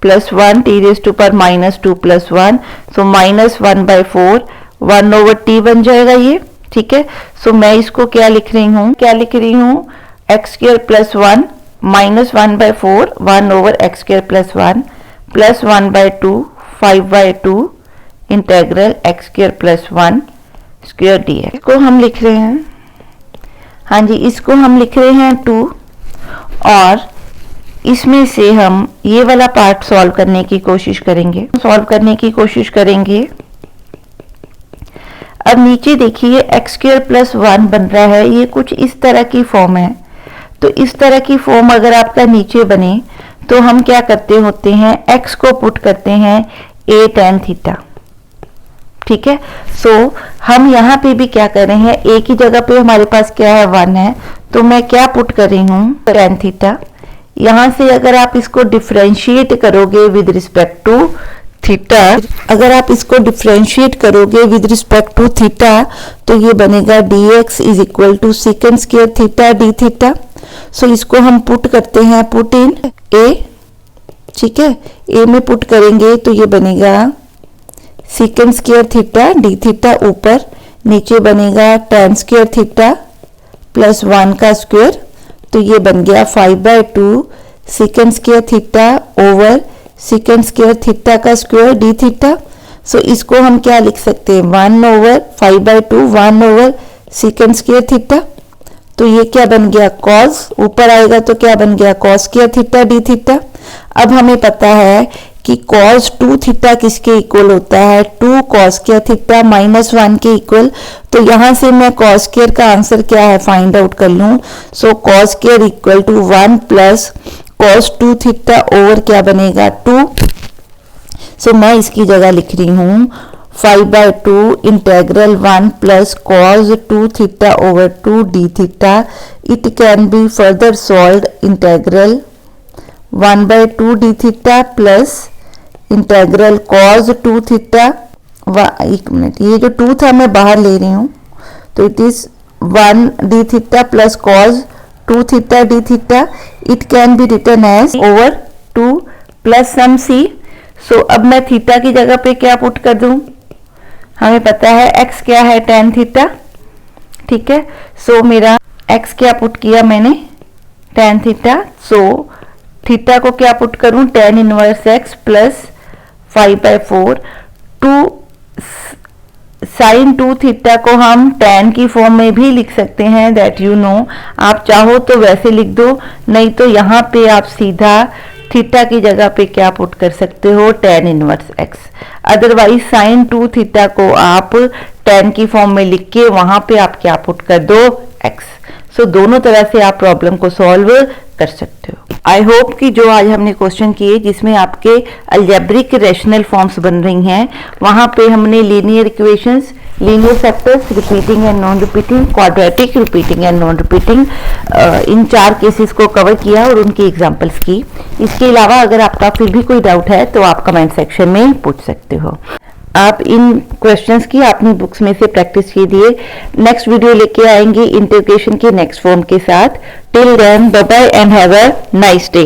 plus 1 t raised to power -2 plus 1, so -1/4 1 over t बन जाएगा ये, ठीक है। सो मैं इसको क्या लिख रही हूँ, x square plus 1 -1/4 1 over x square plus 1 plus 1/2 5/2 integral x square plus 1 square dx। इसको हम लिख रहे हैं, हाँ जी, इसको हम लिख रहे हैं 2, और इसमें से हम ये वाला पार्ट सॉल्व करने की कोशिश करेंगे। अब नीचे देखिए x स्क्वायर प्लस 1 बन रहा है, ये कुछ इस तरह की फॉर्म है। तो इस तरह की फॉर्म अगर आपका नीचे बने तो हम क्या करते होते हैं, x को पुट करते हैं a tan थीटा, ठीक है। सो हम यहाँ पे भी क्या कर रहे हैं, a की जगह पे हमारे पास क्या है 1 है, तो मैं क्या पुट कर रही हूँ tan थीटा। यहाँ से अगर आप इसको डिफरेंशिएट करोगे विद रिस्पेक्ट टू थीटा, तो ये बनेगा dx is equal to second square theta d theta. So इसको हम पुट करते हैं, पुट इन a, ठीक है। a में पुट करेंगे तो ये बनेगा second square theta d theta, ऊपर नीचे बनेगा tan स्क्वायर थीटा प्लस 1 का स्क्वायर, तो ये बन गया 5/2 second square theta over second square theta का स्क्वायर डी थीटा। सो इसको हम क्या लिख सकते हैं, 1 over 5/2 1 over second square theta. तो ये क्या बन गया, cos, ऊपर आएगा तो क्या बन गया cos square theta d theta. अब हमें पता है कि cos 2 थीटा किसके इक्वल होता है, 2 cos स्क्वायर थीटा -1 के इक्वल। तो यहाँ से मैं cos स्क्वायर का आंसर क्या है फाइंड आउट कर लूँ। So cos square equal to 1 plus cos 2 theta over क्या बनेगा 2। सो मैं इसकी जगह लिख रही हूँ 5/2 integral 1 plus cos 2 theta over 2 D theta. It can be further solved, integral 1/2 D theta plus integral cos 2 theta. एक मिनट, ये जो 2 था मैं बाहर ले रही हूँ, तो it is 1 d theta plus cos 2 theta d theta. It can be written as over 2 plus some c। So अब मैं थीटा की जगह पे क्या पुट कर दूं, हमें पता है x क्या है tan थीटा, ठीक है। सो मेरा x क्या पुट किया मैंने, tan थीटा। सो थीटा को क्या पुट करूं, tan inverse x plus 5/4 2 sin 2 theta को हम tan की फॉर्म में भी लिख सकते हैं, दैट यू नो। आप चाहो तो वैसे लिख दो, नहीं तो यहाँ पे आप सीधा थीटा की जगह पे क्या पुट कर सकते हो, tan inverse x। Otherwise sin 2 theta को आप tan की फॉर्म में लिख के वहां पे आप क्या पुट कर दो, x। सो दोनों तरह से आप प्रॉब्लम को सॉल्व कर सकते हो। आई होप कि जो आज हमने क्वेश्चन किए जिसमें आपके अलजेब्रिक रैशनल फॉर्म्स बन रही हैं, वहां पे हमने linear equations, linear factors, repeating and non repeating, quadratic, repeating and non repeating, in 4 cases को कवर किया और उनकी एग्जांपल्स की। इसके अलावा अगर आपका फिर भी कोई डाउट है तो आप कमेंट सेक्शन में पूछ सकते हो। आप इन क्वेश्चंस की अपनी बुक्स में से प्रैक्टिस कीजिए। नेक्स्ट वीडियो लेके आएंगे इंटीग्रेशन के नेक्स्ट फॉर्म के साथ। Till then bye bye and have a nice day.